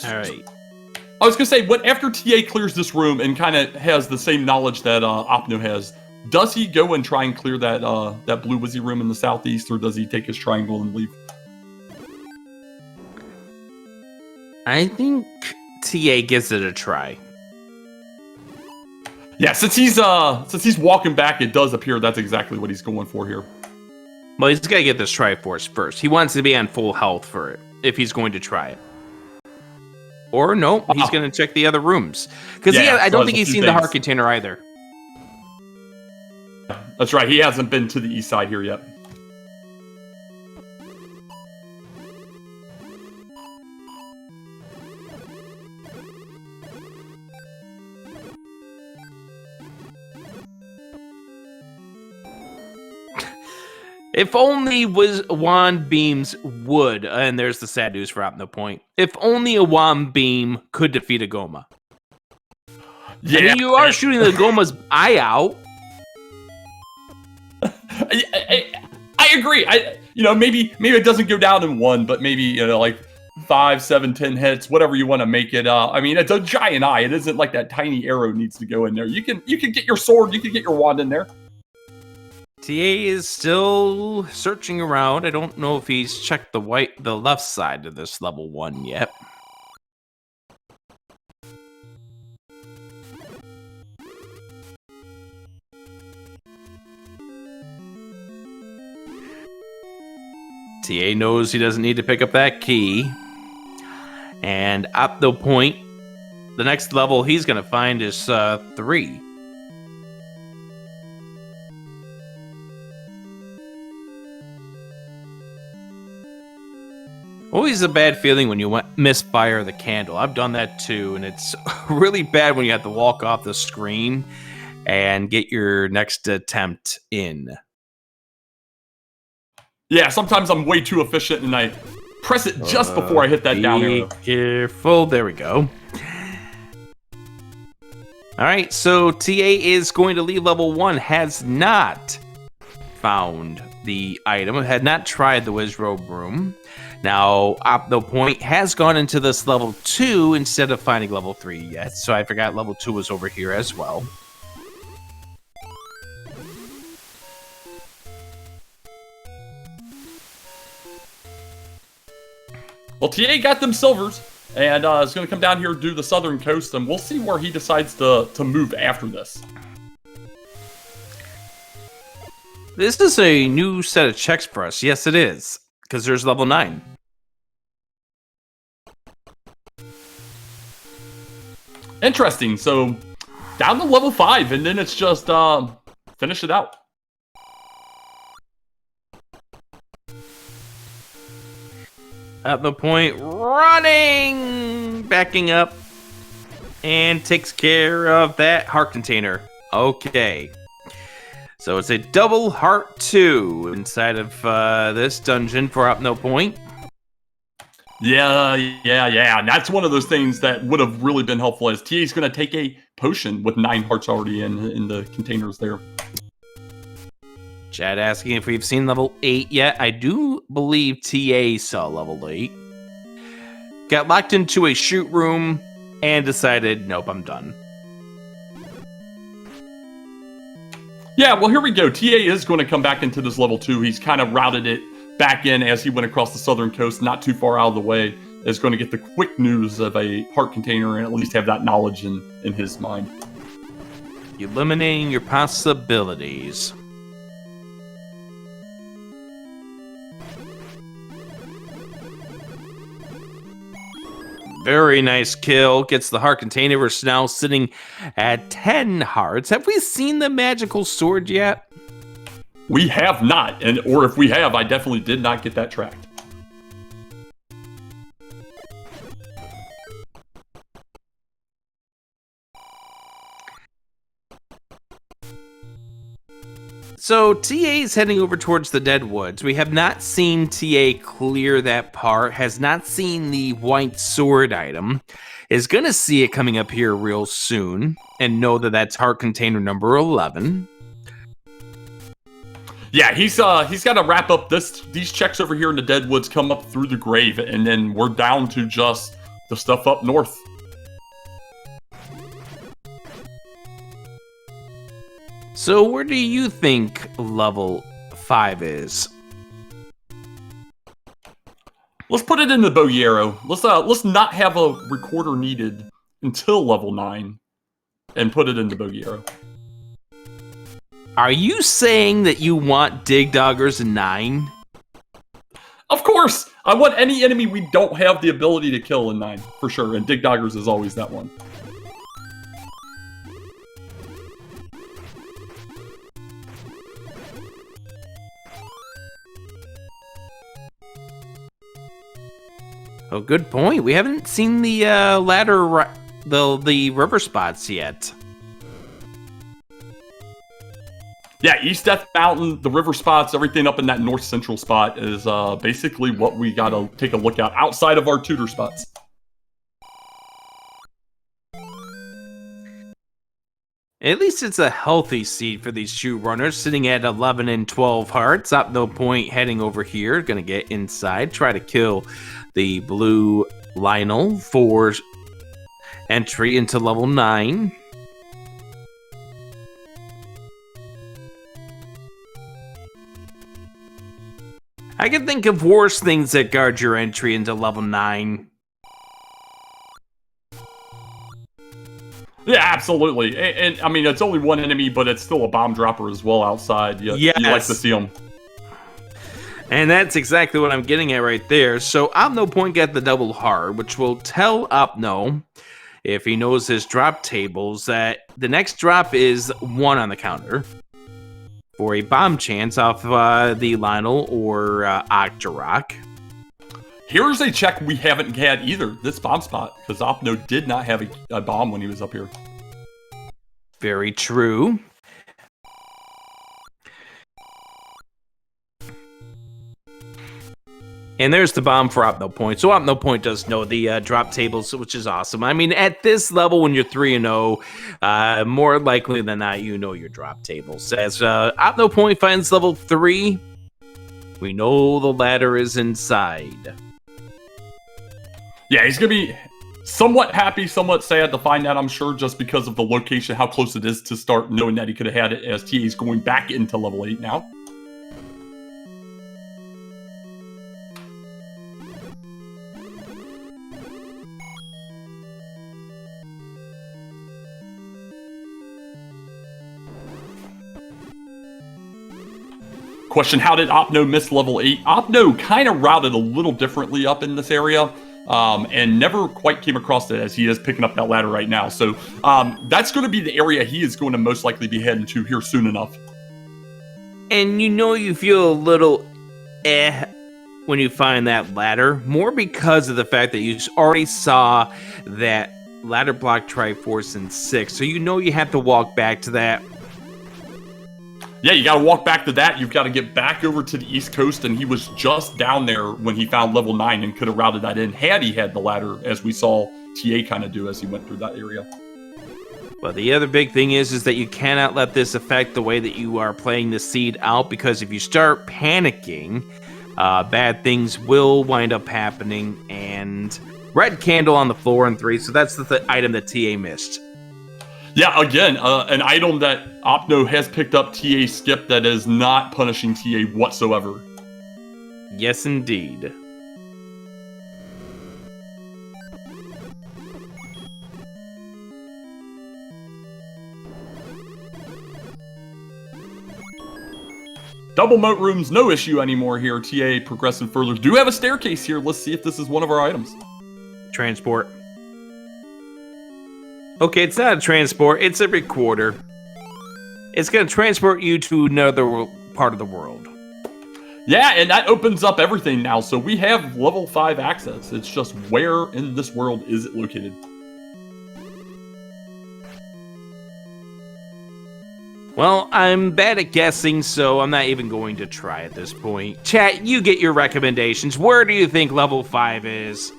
Speaker 1: All right.
Speaker 2: I was gonna say, after TA clears this room and kind of has the same knowledge that Opno has, does he go and try and clear that blue Wizzy room in the southeast, or does he take his triangle and leave?
Speaker 1: I think TA gives it a try.
Speaker 2: Yeah, since he's walking back, it does appear that's exactly what he's going for here.
Speaker 1: Well, he's got to get this Triforce first. He wants to be on full health for it, if he's going to try it. Or no, he's going to check the other rooms. Because I don't think he's seen the heart container either.
Speaker 2: That's right, he hasn't been to the east side here yet.
Speaker 1: If only wand beams would, and there's the sad news for OpnoPoint. If only a wand beam could defeat a Goma. Yeah, I mean, you are shooting the Goma's eye out.
Speaker 2: I agree. Maybe it doesn't go down in one, but maybe like 5, 7, 10 hits, whatever you want to make it. I mean, it's a giant eye. It isn't like that tiny arrow needs to go in there. You can get your sword, you can get your wand in there.
Speaker 1: TA is still searching around. I don't know if he's checked the left side of this level 1 yet. TA knows he doesn't need to pick up that key. And OpnoPoint, the next level he's going to find is 3. Always a bad feeling when you misfire the candle. I've done that too, and it's really bad when you have to walk off the screen and get your next attempt in.
Speaker 2: Yeah, sometimes I'm way too efficient and I press it just before I hit that down arrow.
Speaker 1: Be careful. There we go. All right, so TA is going to leave level 1, has not found the item, had not tried the Wizrobe room. Now, OpnoPoint has gone into this level 2 instead of finding level 3 yet, so I forgot level 2 was over here as well.
Speaker 2: Well, TA got them silvers, and is going to come down here and do the southern coast, and we'll see where he decides to move after this.
Speaker 1: This is a new set of checks for us. Yes, it is, because there's level 9.
Speaker 2: Interesting. So, down to level 5, and then it's just finish it out.
Speaker 1: OpnoPoint running, backing up, and takes care of that heart container. Okay. So it's a double heart 2 inside of this dungeon for OpnoPoint.
Speaker 2: Yeah. And that's one of those things that would have really been helpful, as TA's going to take a potion with 9 hearts already in the containers there.
Speaker 1: Chad asking if we've seen level 8 yet. I do believe TA saw level 8. Got locked into a shoot room and decided, nope, I'm done.
Speaker 2: Yeah, well, here we go. TA is going to come back into this level 2. He's kind of routed it back in as he went across the southern coast, not too far out of the way. Is going to get the quick news of a heart container and at least have that knowledge in his mind.
Speaker 1: Eliminating your possibilities. Very nice kill. Gets the heart container. We're now sitting at 10 hearts. Have we seen the magical sword yet?
Speaker 2: We have not, or if we have, I definitely did not get that tracked.
Speaker 1: So TA is heading over towards the Dead Woods. We have not seen TA clear that part, has not seen the white sword item, is going to see it coming up here real soon, and know that that's heart container number 11.
Speaker 2: Yeah, he's got to wrap up these checks over here in the Dead Woods, come up through the grave, and then we're down to just the stuff up north.
Speaker 1: So where do you think level 5 is?
Speaker 2: Let's put it in the bogey arrow. Let's not have a recorder needed until level 9, and put it in the bogey arrow.
Speaker 1: Are you saying that you want Dig Doggers in 9?
Speaker 2: Of course! I want any enemy we don't have the ability to kill in 9, for sure, and Dig Doggers is always that one.
Speaker 1: Oh, good point. We haven't seen the ladder, the river spots yet.
Speaker 2: Yeah, East Death Mountain, the river spots, everything up in that north central spot is basically what we gotta take a look at outside of our tutor spots.
Speaker 1: At least it's a healthy seed for these shoe runners, sitting at 11 and 12 hearts. OpnoPoint heading over here, gonna get inside, try to kill the blue Lionel for entry into level 9. I can think of worse things that guard your entry into level 9.
Speaker 2: Yeah, absolutely. And I mean, it's only one enemy, but it's still a bomb dropper as well outside. You like to see them.
Speaker 1: And that's exactly what I'm getting at right there. So OpnoPoint got the double heart, which will tell Opno, if he knows his drop tables, that the next drop is 1 on the counter for a bomb chance off the Lionel or Octorok.
Speaker 2: Here's a check we haven't had either, this bomb spot, because Opno did not have a bomb when he was up here.
Speaker 1: Very true. And there's the bomb for OpnoPoint. So OpnoPoint does know the drop tables, which is awesome. I mean, at this level, when you're 3-0, more likely than not, you know your drop tables. As OpnoPoint finds level 3, we know the ladder is inside.
Speaker 2: Yeah, he's going to be somewhat happy, somewhat sad to find out, I'm sure, just because of the location, how close it is to start, knowing that he could have had it as TA's going back into level 8 now. Question, how did Opno miss level 8? Opno kind of routed a little differently up in this area, and never quite came across it as he is picking up that ladder right now. So that's going to be the area he is going to most likely be heading to here soon enough.
Speaker 1: And you know you feel a little when you find that ladder, more because of the fact that you already saw that ladder block Triforce in 6. So you know you have to walk back to that.
Speaker 2: Yeah, you got to walk back to that. You've got to get back over to the East Coast, and he was just down there when he found level 9 and could have routed that in had he had the ladder, as we saw TA kind of do as he went through that area.
Speaker 1: Well, the other big thing is that you cannot let this affect the way that you are playing the seed out, because if you start panicking, bad things will wind up happening. And red candle on the floor in 3, so that's the item that TA missed.
Speaker 2: Yeah, again, an item that Opno has picked up TA skip that is not punishing TA whatsoever.
Speaker 1: Yes, indeed.
Speaker 2: Double moat rooms, no issue anymore here. TA progressing further. Do have a staircase here. Let's see if this is one of our items.
Speaker 1: Transport. Okay, it's not a transport, it's a recorder. It's going to transport you to another part of the world.
Speaker 2: Yeah, and that opens up everything now. So we have level 5 access. It's just where in this world is it located?
Speaker 1: Well, I'm bad at guessing, so I'm not even going to try at this point. Chat, you get your recommendations. Where do you think level 5 is?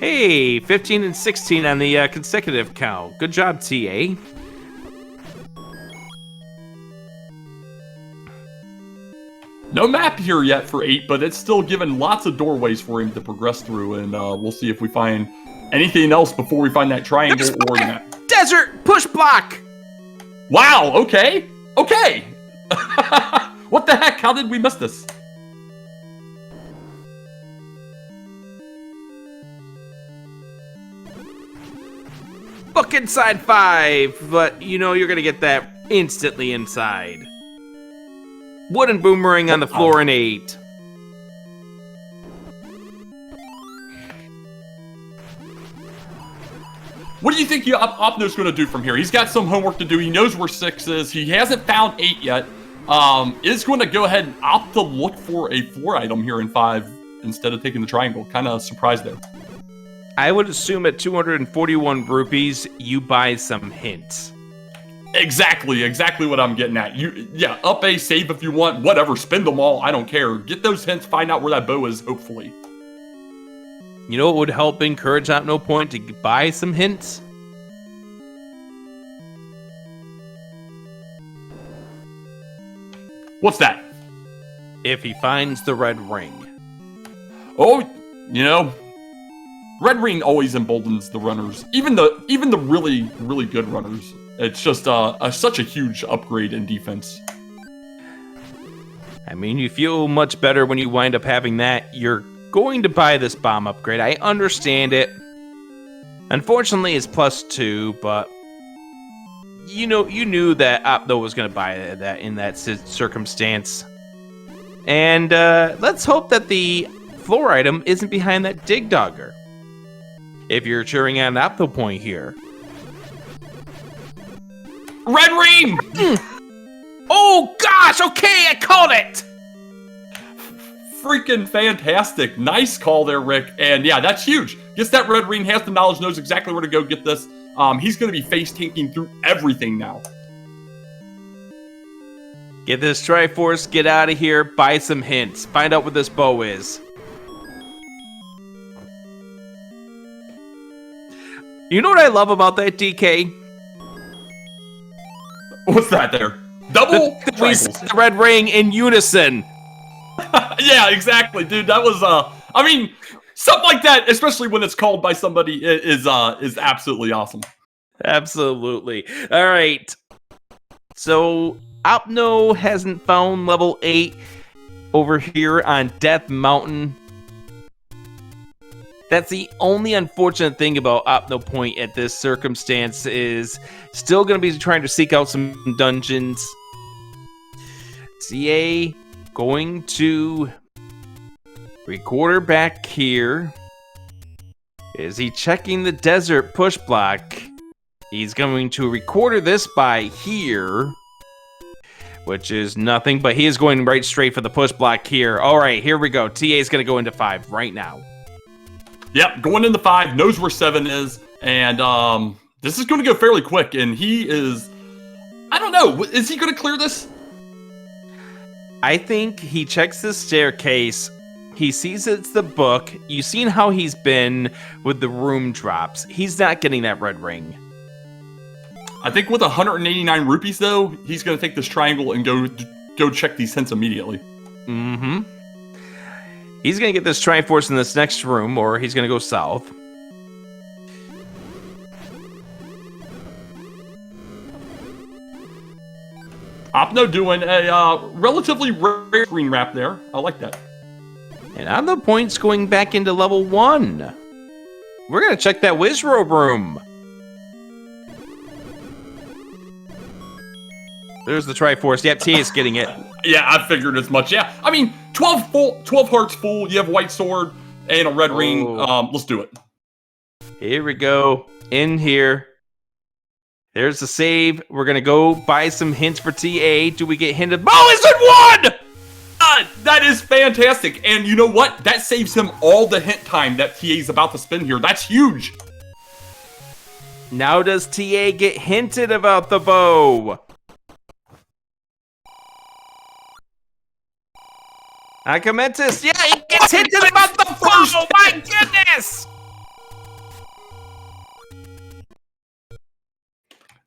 Speaker 1: Hey, 15 and 16 on the consecutive count. Good job, TA.
Speaker 2: No map here yet for 8, but it's still given lots of doorways for him to progress through, and we'll see if we find anything else before we find that triangle or the map.
Speaker 1: Desert! Push block!
Speaker 2: Wow, okay. Okay! What the heck? How did we miss this?
Speaker 1: Book inside 5, but you know you're gonna get that instantly inside. Wooden boomerang on the floor in 8.
Speaker 2: What do you think Opno's going to do from here? He's got some homework to do. He knows where 6 is. He hasn't found 8 yet. Is going to go ahead and opt to look for a floor item here in 5 instead of taking the triangle. Kind of surprised there.
Speaker 1: I would assume at 241 rupees, you buy some hints.
Speaker 2: Exactly what I'm getting at. Yeah, up a, save if you want, whatever, spend them all, I don't care. Get those hints, find out where that bow is, hopefully.
Speaker 1: You know what would help encourage OpnoPoint to buy some hints?
Speaker 2: What's that?
Speaker 1: If he finds the red ring.
Speaker 2: Oh, you know, red ring always emboldens the runners, even the really, really good runners. It's just such a huge upgrade in defense.
Speaker 1: I mean, you feel much better when you wind up having that. You're going to buy this bomb upgrade. I understand it. Unfortunately, it's +2, but you knew that Opno was going to buy that in that circumstance. And let's hope that the floor item isn't behind that dig dogger. If you're cheering on OpnoPoint here.
Speaker 2: Red ring!
Speaker 1: Oh gosh, okay, I called it!
Speaker 2: Freaking fantastic. Nice call there, Rick. And yeah, that's huge. Gets that red ring, has the knowledge, knows exactly where to go get this. He's going to be face tanking through everything now.
Speaker 1: Get this Triforce, get out of here, buy some hints, find out what this bow is. You know what I love about that, DK?
Speaker 2: What's that there? Double
Speaker 1: We set the red ring in unison.
Speaker 2: Yeah, exactly, dude. That was I mean, something like that, especially when it's called by somebody, is absolutely awesome.
Speaker 1: Absolutely. All right. So Opno hasn't found level 8 over here on Death Mountain. That's the only unfortunate thing about OpnoPoint at this circumstance, is still going to be trying to seek out some dungeons. CA going to recorder back here. Is he checking the desert push block? He's going to recorder this by here, which is nothing, but he is going right straight for the push block here. All right, here we go. TA is going to go into 5 right now.
Speaker 2: Yep, going into 5, knows where 7 is, and this is going to go fairly quick, and he is, I don't know, is he going to clear this?
Speaker 1: I think he checks the staircase. He sees it's the book. You've seen how he's been with the room drops. He's not getting that red ring.
Speaker 2: I think with 189 rupees, though, he's going to take this triangle and go check these hints immediately.
Speaker 1: Mm-hmm. He's going to get this Triforce in this next room, or he's going to go south.
Speaker 2: Opno doing a relatively rare screen wrap there. I like that.
Speaker 1: And OpnoPoint's going back into level 1. We're going to check that Wizrobe room. There's the Triforce. Yep, T is getting it.
Speaker 2: Yeah, I figured as much. Yeah, I mean, 12 hearts full. You have a white sword and a red ring. Let's do it.
Speaker 1: Here we go. In here. There's the save. We're going to go buy some hints for TA. Do we get hinted? Oh, is it 1?
Speaker 2: That is fantastic. And you know what? That saves him all the hint time that TA is about to spend here. That's huge.
Speaker 1: Now does TA get hinted about the bow? Acomentus, yeah, he gets hinted about the bow! Oh my goodness!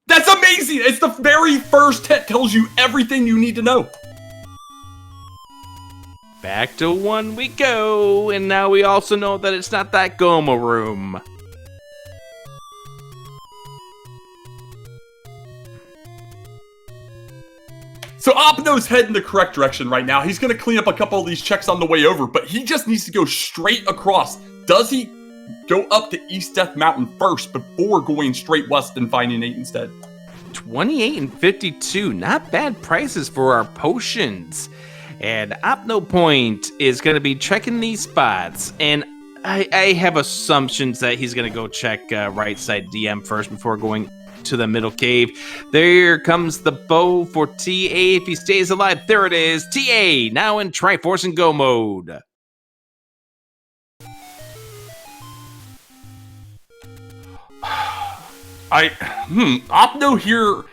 Speaker 2: That's amazing! It's the very first hint, tells you everything you need to know.
Speaker 1: Back to 1 we go, and now we also know that it's not that Goma room.
Speaker 2: So Opno's heading the correct direction right now. He's going to clean up a couple of these checks on the way over, but he just needs to go straight across. Does he go up to East Death Mountain first before going straight west and finding 8 instead?
Speaker 1: 28 and 52, not bad prices for our potions. And OpnoPoint is going to be checking these spots, and I have assumptions that he's going to go check right side DM first before going to the middle cave. There comes the bow for TA if he stays alive. There it is. TA now in Triforce and Go mode.
Speaker 2: Opno here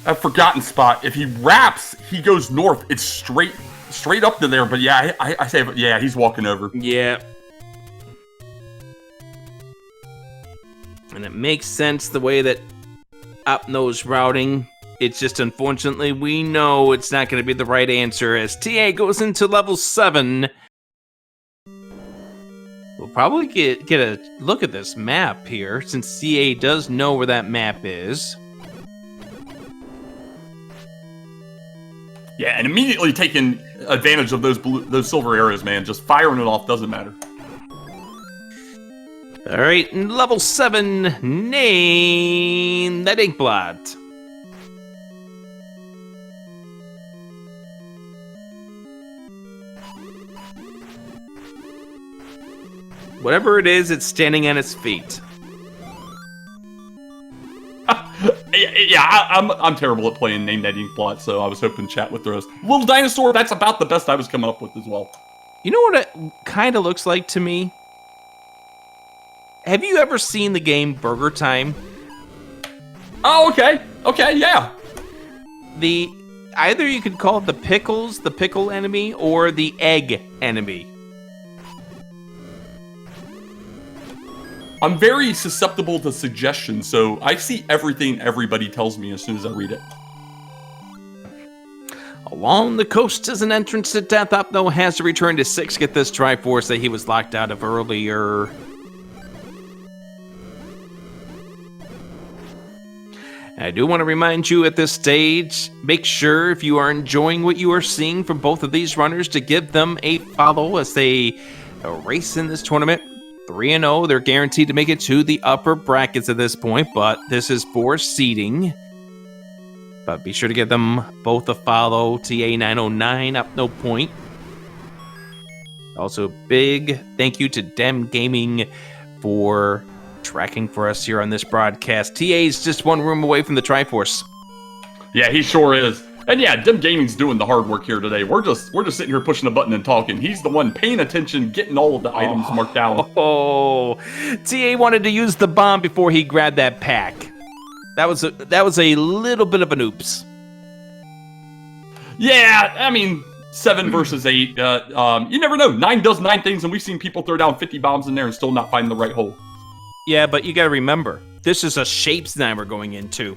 Speaker 2: at Forgotten Spot. If he wraps, he goes north. It's straight up to there. But yeah, I say, yeah, he's walking over.
Speaker 1: Yeah. And it makes sense the way that Opno's routing. It's just, unfortunately, we know it's not going to be the right answer as TA goes into level 7. We'll probably get a look at this map here, since TA does know where that map is.
Speaker 2: Yeah, and immediately taking advantage of those silver arrows, man. Just firing it off doesn't matter.
Speaker 1: All right, level 7, name that ink blot. Whatever it is, it's standing on its feet.
Speaker 2: I'm terrible at playing name that ink plot, so I was hoping chat would throw us. Little Dinosaur, that's about the best I was coming up with as well.
Speaker 1: You know what it kind of looks like to me? Have you ever seen the game Burger Time?
Speaker 2: Oh, okay. Okay, yeah.
Speaker 1: Either you could call it the pickle enemy, or the egg enemy.
Speaker 2: I'm very susceptible to suggestions, so I see everything everybody tells me as soon as I read it.
Speaker 1: Along the coast is an entrance to death. Opno has to return to 6. Get this Triforce that he was locked out of earlier. I do want to remind you at this stage, make sure if you are enjoying what you are seeing from both of these runners to give them a follow as they race in this tournament. 3-0, they're guaranteed to make it to the upper brackets at this point, but this is for seeding. But be sure to give them both a follow, ta909, OpnoPoint. Also, big thank you to Dem Gaming for tracking for us here on this broadcast. TA's just one room away from the Triforce.
Speaker 2: Yeah, he sure is. And yeah, Dem Gaming's doing the hard work here today. We're just sitting here pushing a button and talking. He's the one paying attention, getting all of the items marked down.
Speaker 1: Oh, TA wanted to use the bomb before he grabbed that pack. That was a little bit of an oops.
Speaker 2: Yeah, I mean, 7 versus 8. You never know. 9 does 9 things, and we've seen people throw down 50 bombs in there and still not find the right hole.
Speaker 1: Yeah, but you gotta remember, this is a shapes now we're going into.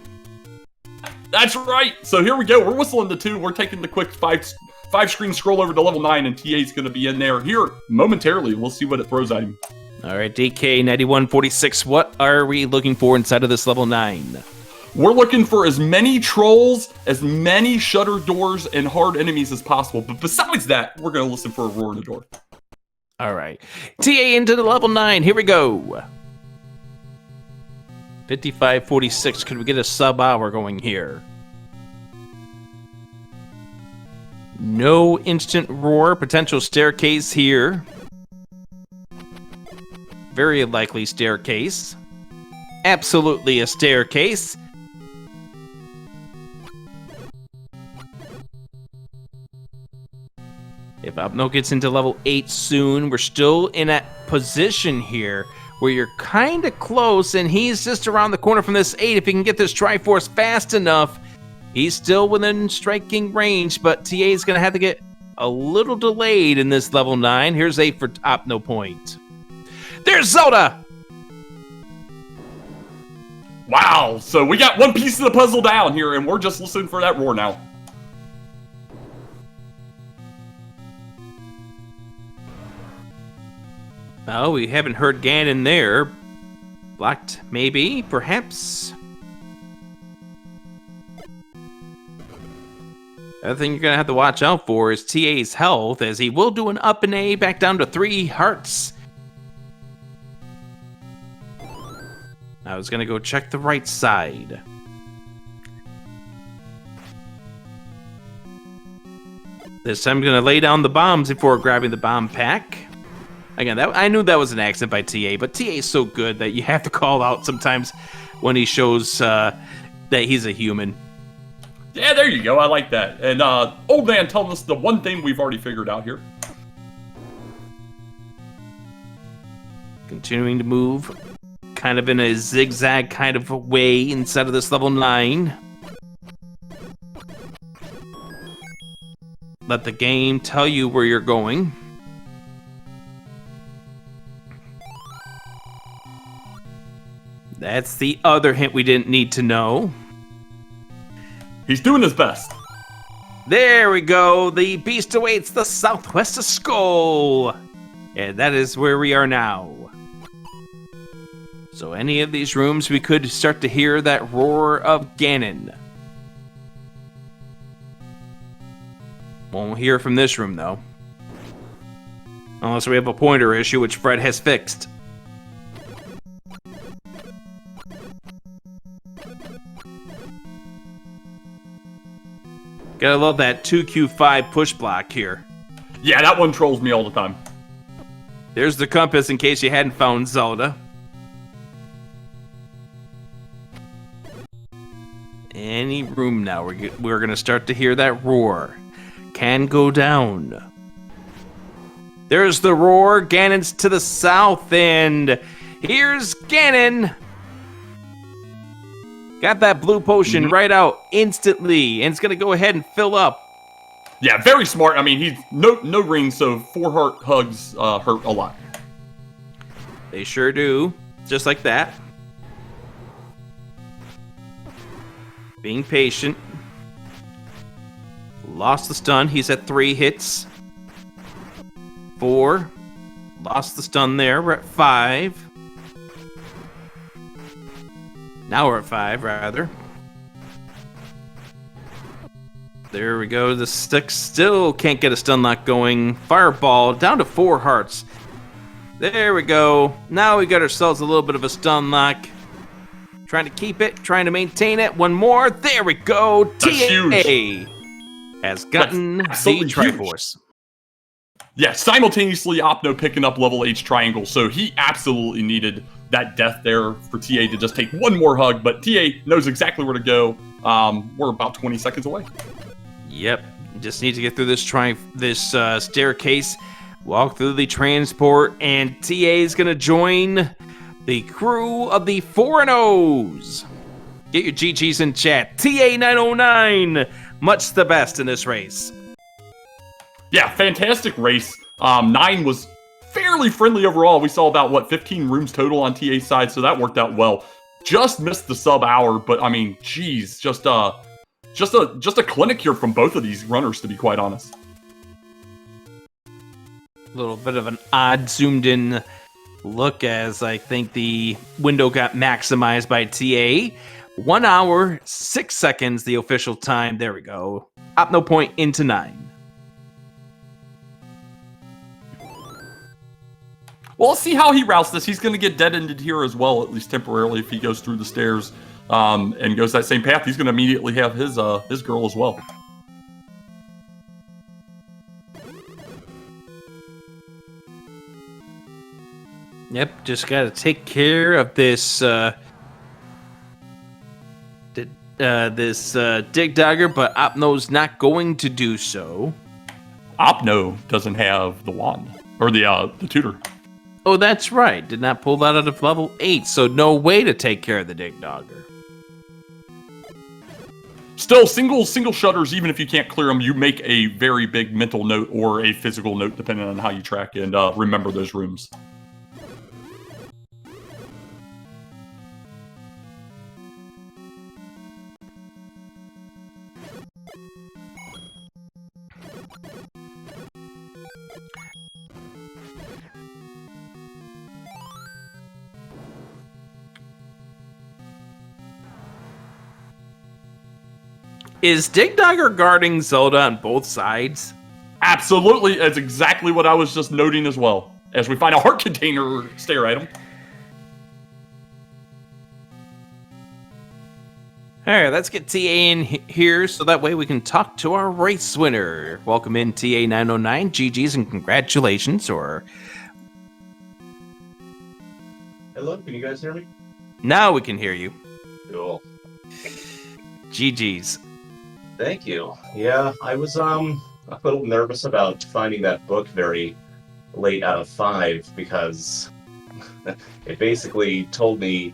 Speaker 2: That's right. So here we go. We're whistling the 2. We're taking the quick 5-screen scroll over to level 9, and TA's going to be in there here momentarily. We'll see what it throws at him.
Speaker 1: All right, DK9146, what are we looking for inside of this level 9?
Speaker 2: We're looking for as many trolls, as many shutter doors, and hard enemies as possible. But besides that, we're going to listen for a roar in the door.
Speaker 1: All right. TA into the level 9. Here we go. 5546. Could we get a sub-hour going here? No instant roar. Potential staircase here. Very likely staircase. Absolutely a staircase. If Opno gets into level 8 soon, we're still in a position here where you're kind of close, and he's just around the corner from this 8. If he can get this Triforce fast enough, he's still within striking range, but TA is going to have to get a little delayed in this level 9. Here's 8 for OpnoPoint. There's Zelda!
Speaker 2: Wow, so we got one piece of the puzzle down here, and we're just listening for that roar now.
Speaker 1: Oh, we haven't heard Ganon there. Blocked, maybe, perhaps. Other thing you're going to have to watch out for is TA's health, as he will do an up and A back down to 3 hearts. I was going to go check the right side. This time I'm going to lay down the bombs before grabbing the bomb pack. Again, I knew that was an accident by TA, but TA is so good that you have to call out sometimes when he shows that he's a human.
Speaker 2: Yeah, there you go. I like that. And old man telling us the one thing we've already figured out here.
Speaker 1: Continuing to move kind of in a zigzag kind of a way inside of this level 9. Let the game tell you where you're going. That's the other hint we didn't need to know.
Speaker 2: He's doing his best.
Speaker 1: There we go. The beast awaits the southwest of Skull. And that is where we are now. So any of these rooms, we could start to hear that roar of Ganon. Won't hear from this room, though. Unless we have a pointer issue, which Fred has fixed. Gotta love that 2Q5 push block here.
Speaker 2: Yeah, that one trolls me all the time.
Speaker 1: There's the compass in case you hadn't found Zelda. Any room now. We're going to start to hear that roar. Can go down. There's the roar. Ganon's to the south, and here's Ganon. Got that blue potion right out instantly, and it's going to go ahead and fill up.
Speaker 2: Yeah, very smart. I mean, he's no ring, so 4 heart hugs hurt a lot.
Speaker 1: They sure do. Just like that. Being patient. Lost the stun. He's at 3 hits. 4. Lost the stun there. We're at 5. Now we're at 5, rather. There we go. The stick still can't get a stun lock going. Fireball down to 4 hearts. There we go. Now we got ourselves a little bit of a stun lock. Trying to keep it, trying to maintain it. One more. There we go. TA has gotten the Triforce.
Speaker 2: Yeah, simultaneously Opno picking up level H triangle, so he absolutely needed that death there for TA to just take one more hug, but TA knows exactly where to go. We're about 20 seconds away.
Speaker 1: Yep, just need to get through this staircase, walk through the transport, and TA is going to join the crew of the 4-0s. Get your GGs in chat. ta909, much the best in this race.
Speaker 2: Yeah, fantastic race. 9 was fairly friendly overall. We saw about, 15 rooms total on TA's side, so that worked out well. Just missed the sub-hour, but, I mean, geez, just a clinic here from both of these runners, to be quite honest.
Speaker 1: A little bit of an odd zoomed-in look as I think the window got maximized by TA. 1 hour, 6 seconds, the official time. There we go. OpnoPoint into 9.
Speaker 2: Well, let's see how he routes this. He's going to get dead-ended here as well, at least temporarily, if he goes through the stairs and goes that same path. He's going to immediately have his girl as well.
Speaker 1: Yep, just got to take care of this Dig Dagger, but Opno's not going to do so.
Speaker 2: Opno doesn't have the wand, or the tutor.
Speaker 1: Oh, that's right. Did not pull that out of level 8, so no way to take care of the Dig Dagger.
Speaker 2: Still, single shutters, even if you can't clear them, you make a very big mental note or a physical note, depending on how you track and remember those rooms.
Speaker 1: Is Dig Dagger guarding Zelda on both sides?
Speaker 2: Absolutely. That's exactly what I was just noting as well. As we find a heart container stair item.
Speaker 1: Alright, let's get TA in here so that way we can talk to our race winner. Welcome in, ta909. GG's and congratulations, or...
Speaker 3: Hello, can you guys hear me?
Speaker 1: Now we can hear you.
Speaker 3: Cool.
Speaker 1: GG's.
Speaker 3: Thank you. Yeah, I was a little nervous about finding that book very late out of 5 because it basically told me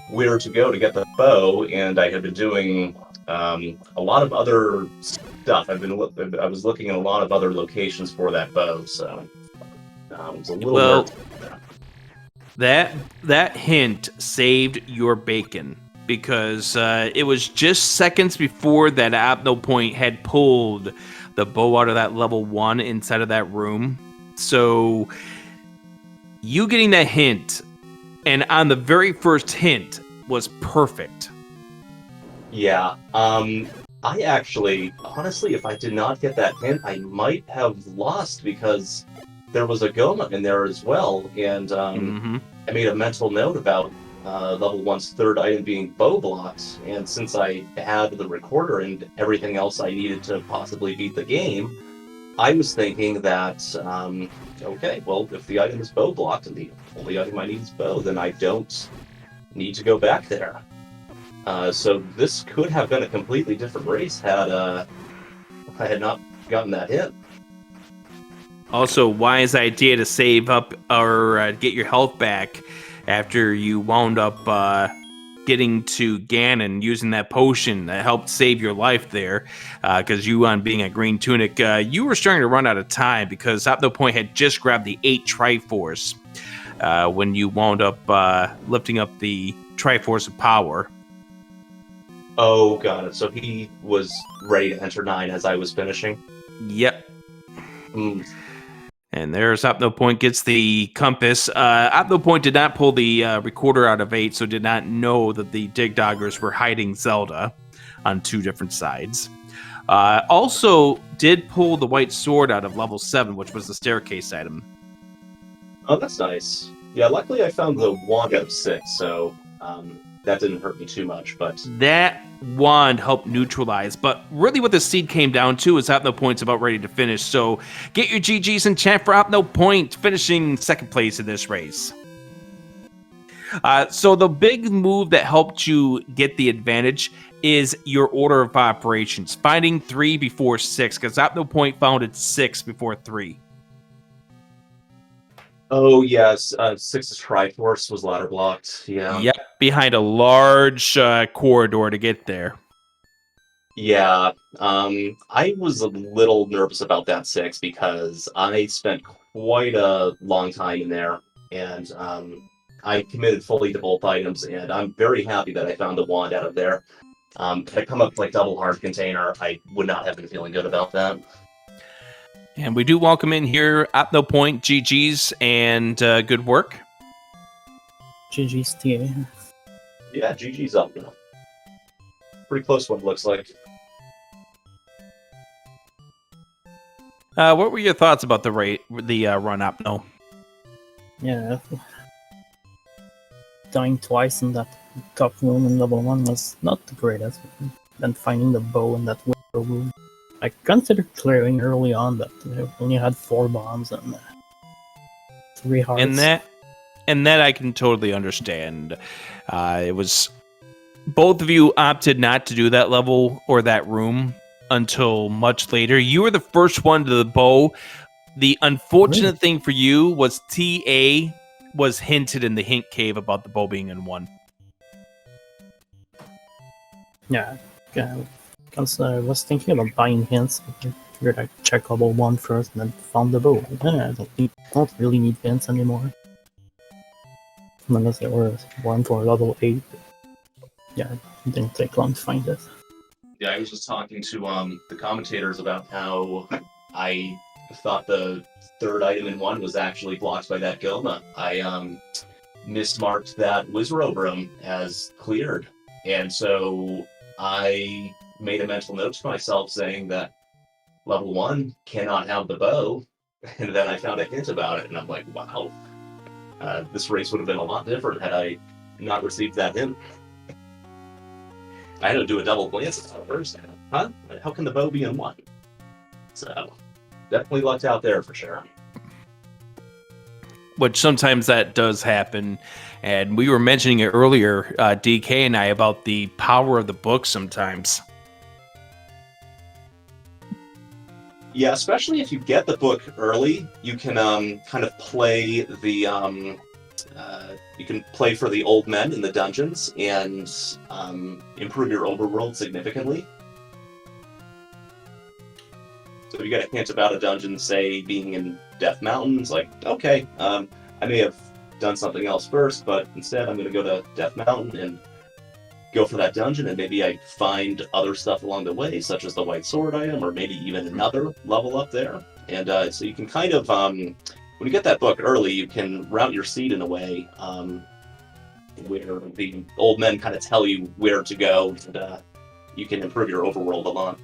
Speaker 3: where to go to get the bow, and I had been doing a lot of other stuff. I was looking at a lot of other locations for that bow, so I was a little nervous.
Speaker 1: That hint saved your bacon. Because it was just seconds before that OpnoPoint had pulled the bow out of that level 1 inside of that room. So you getting that hint, and on the very first hint, was perfect.
Speaker 3: Yeah, I actually, honestly, if I did not get that hint, I might have lost because there was a Goma in there as well, and I made a mental note about level 1's third item being bow blocks, and since I had the recorder and everything else I needed to possibly beat the game, I was thinking that, okay, well, if the item is bow blocked and the only item I need is bow, then I don't need to go back there. So this could have been a completely different race had I had not gotten that hit.
Speaker 1: Also, wise idea to save up or get your health back after you wound up getting to Ganon using that potion that helped save your life there. Because you, on being a green tunic, you were starting to run out of time because OpnoPoint had just grabbed the 8 Triforce when you wound up lifting up the Triforce of Power.
Speaker 3: Oh, got it. So he was ready to enter 9 as I was finishing?
Speaker 1: Yep.
Speaker 3: Mm.
Speaker 1: And there's OpnoPoint gets the compass. OpnoPoint did not pull the recorder out of 8, so did not know that the Digdoggers were hiding Zelda on 2 different sides. Also did pull the white sword out of level 7, which was the staircase item.
Speaker 3: Oh, that's nice. Yeah, luckily I found the wand out of 6, so that didn't hurt me too much, but...
Speaker 1: That wand helped neutralize, but really what the seed came down to is OpnoPoint's about ready to finish, so get your GGs in chat for OpnoPoint, finishing 2nd place in this race. So the big move that helped you get the advantage is your order of operations, finding 3 before 6, because OpnoPoint found it 6 before 3.
Speaker 3: Oh, yes, 6's Triforce was ladder blocked, yeah.
Speaker 1: Yep, behind a large corridor to get there.
Speaker 3: Yeah, I was a little nervous about that 6 because I spent quite a long time in there, and I committed fully to both items, and I'm very happy that I found the wand out of there. Had I come up like double hard container, I would not have been feeling good about that.
Speaker 1: And we do welcome in here OpnoPoint, GG's, and good work.
Speaker 4: GG's TA.
Speaker 3: Yeah, GG's up now. Pretty close one, looks like.
Speaker 1: What were your thoughts about the run, Opno?
Speaker 4: Yeah. Dying twice in that top room in level 1 was not the greatest. Then finding the bow in that window room. I considered clearing early on, but I only had 4 bombs and 3 hearts.
Speaker 1: And that I can totally understand. It was both of you opted not to do that level or that room until much later. You were the first one to the bow. The unfortunate thing for you was TA was hinted in the hint cave about the bow being in 1.
Speaker 4: Yeah. Because I was thinking about buying hints, but I figured I'd check level 1 first and then found the bow. Yeah, I don't really need hints anymore. Unless there was one for level 8. Yeah, it didn't take long to find it.
Speaker 3: Yeah, I was just talking to the commentators about how I thought the 3rd item in 1 was actually blocked by that Goma. I mismarked that Wizrobrum as cleared, and so I made a mental note to myself saying that level 1 cannot have the bow, and then I found a hint about it, and I'm like, wow, this race would have been a lot different had I not received that hint. I had to do a double glance at it first. Huh? How can the bow be in 1? So, definitely lucked out there for sure.
Speaker 1: Which sometimes that does happen. And we were mentioning it earlier, DK and I, about the power of the book sometimes.
Speaker 3: Yeah, especially if you get the book early, you can kind of play the you can play for the old men in the dungeons and improve your overworld significantly. So if you get a hint about a dungeon, say being in Death Mountain, it's like, okay, I may have done something else first, but instead I'm going to go to Death Mountain and go for that dungeon, and maybe I find other stuff along the way, such as the white sword item, or maybe even another level up there. And so you can kind of, when you get that book early, you can route your seed in a way where the old men kind of tell you where to go, and you can improve your overworld a lot.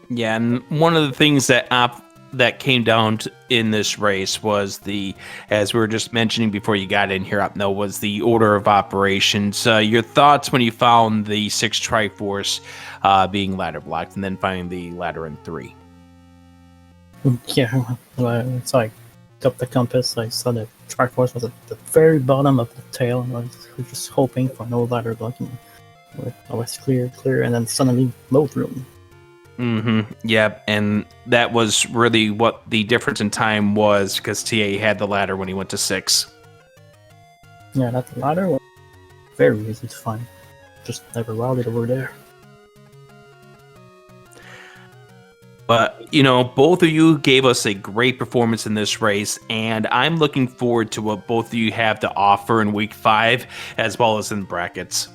Speaker 1: Yeah, and one of the things that came down in this race was as we were just mentioning before you got in here, Opno, was the order of operations. Your thoughts when you found the 6 Triforce being ladder blocked and then finding the ladder in 3?
Speaker 4: Yeah, it's like up the compass, I saw the Triforce was at the very bottom of the tail, and I was just hoping for no ladder blocking. I was clear, and then suddenly load room.
Speaker 1: Yep, and that was really what the difference in time was, because TA had the ladder when he went to 6.
Speaker 4: Yeah, that ladder was very easy to find. Just never routed over there.
Speaker 1: But, both of you gave us a great performance in this race, and I'm looking forward to what both of you have to offer in week 5, as well as in brackets.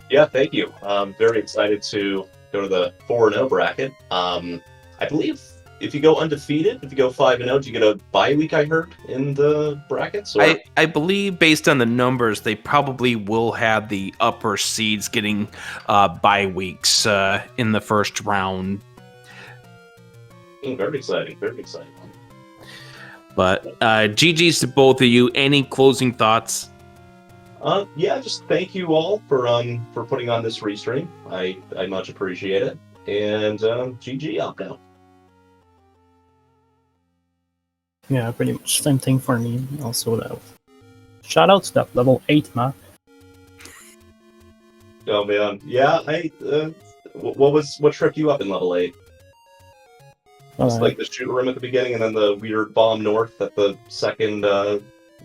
Speaker 3: Yeah, thank you. I'm very excited to go to the 4-0 bracket. I believe if you go undefeated, if you go 5-0, do you get a bye week, I heard, in the brackets? Or?
Speaker 1: I believe, based on the numbers, they probably will have the upper seeds getting bye weeks in the first round.
Speaker 3: Very exciting, very exciting.
Speaker 1: But GG's to both of you. Any closing thoughts?
Speaker 3: Yeah, just thank you all for putting on this restream. I much appreciate it. And GG, I'll go.
Speaker 4: Yeah, pretty much same thing for me. Also, that shout out to that level 8 map.
Speaker 3: Oh man, yeah. What tripped you up in level 8? It's like the shoot room at the beginning, and then the weird bomb north at the second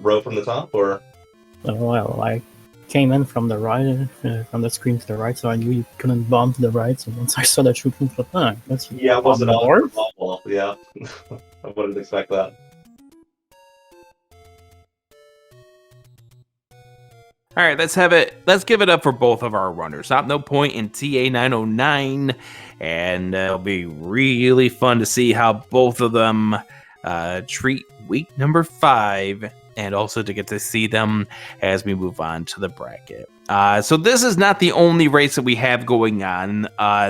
Speaker 3: row from the top, or?
Speaker 4: Well, I came in from the right, from the screen to the right, so I knew you couldn't bomb to the right. So once I saw that shoot room, I thought, that's
Speaker 3: yeah, was it
Speaker 4: all?
Speaker 3: Well, yeah, I wouldn't expect that.
Speaker 1: All right, let's give it up for both of our runners. OpnoPoint and ta909, and it'll be really fun to see how both of them treat week number 5, and also to get to see them as we move on to the bracket. So this is not the only race that we have going on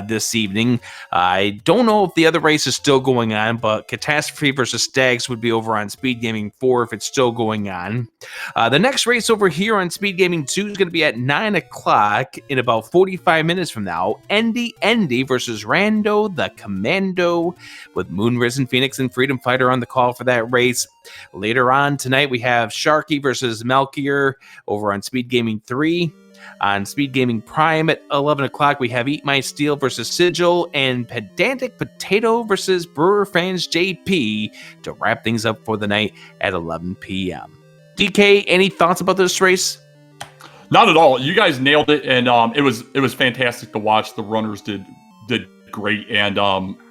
Speaker 1: this evening. I don't know if the other race is still going on, but Catastrophe versus Stags would be over on SpeedGaming 4 if it's still going on. The next race over here on SpeedGaming 2 is going to be at 9 o'clock in about 45 minutes from now. Endy versus Rando the Commando, with Moon Risen Phoenix and Freedom Fighter on the call for that race. Later on tonight, we have Sharky versus Melchior over on SpeedGaming 3. On SpeedGaming Prime at 11 o'clock, we have Eat My Steel versus Sigil, and Pedantic Potato versus Brewer Fans JP to wrap things up for the night at 11 p.m. DK, any thoughts about this race?
Speaker 2: Not at all. You guys nailed it, and it was fantastic to watch. The runners did great, and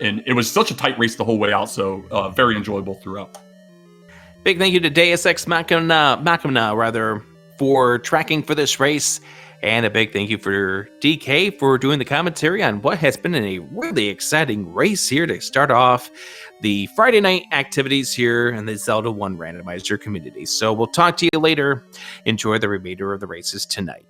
Speaker 2: it was such a tight race the whole way out. So very enjoyable throughout.
Speaker 1: Big thank you to Deus Ex Machina, for tracking for this race. And a big thank you for DK for doing the commentary on what has been a really exciting race here to start off the Friday night activities here in the Zelda 1 Randomizer community. So we'll talk to you later. Enjoy the remainder of the races tonight.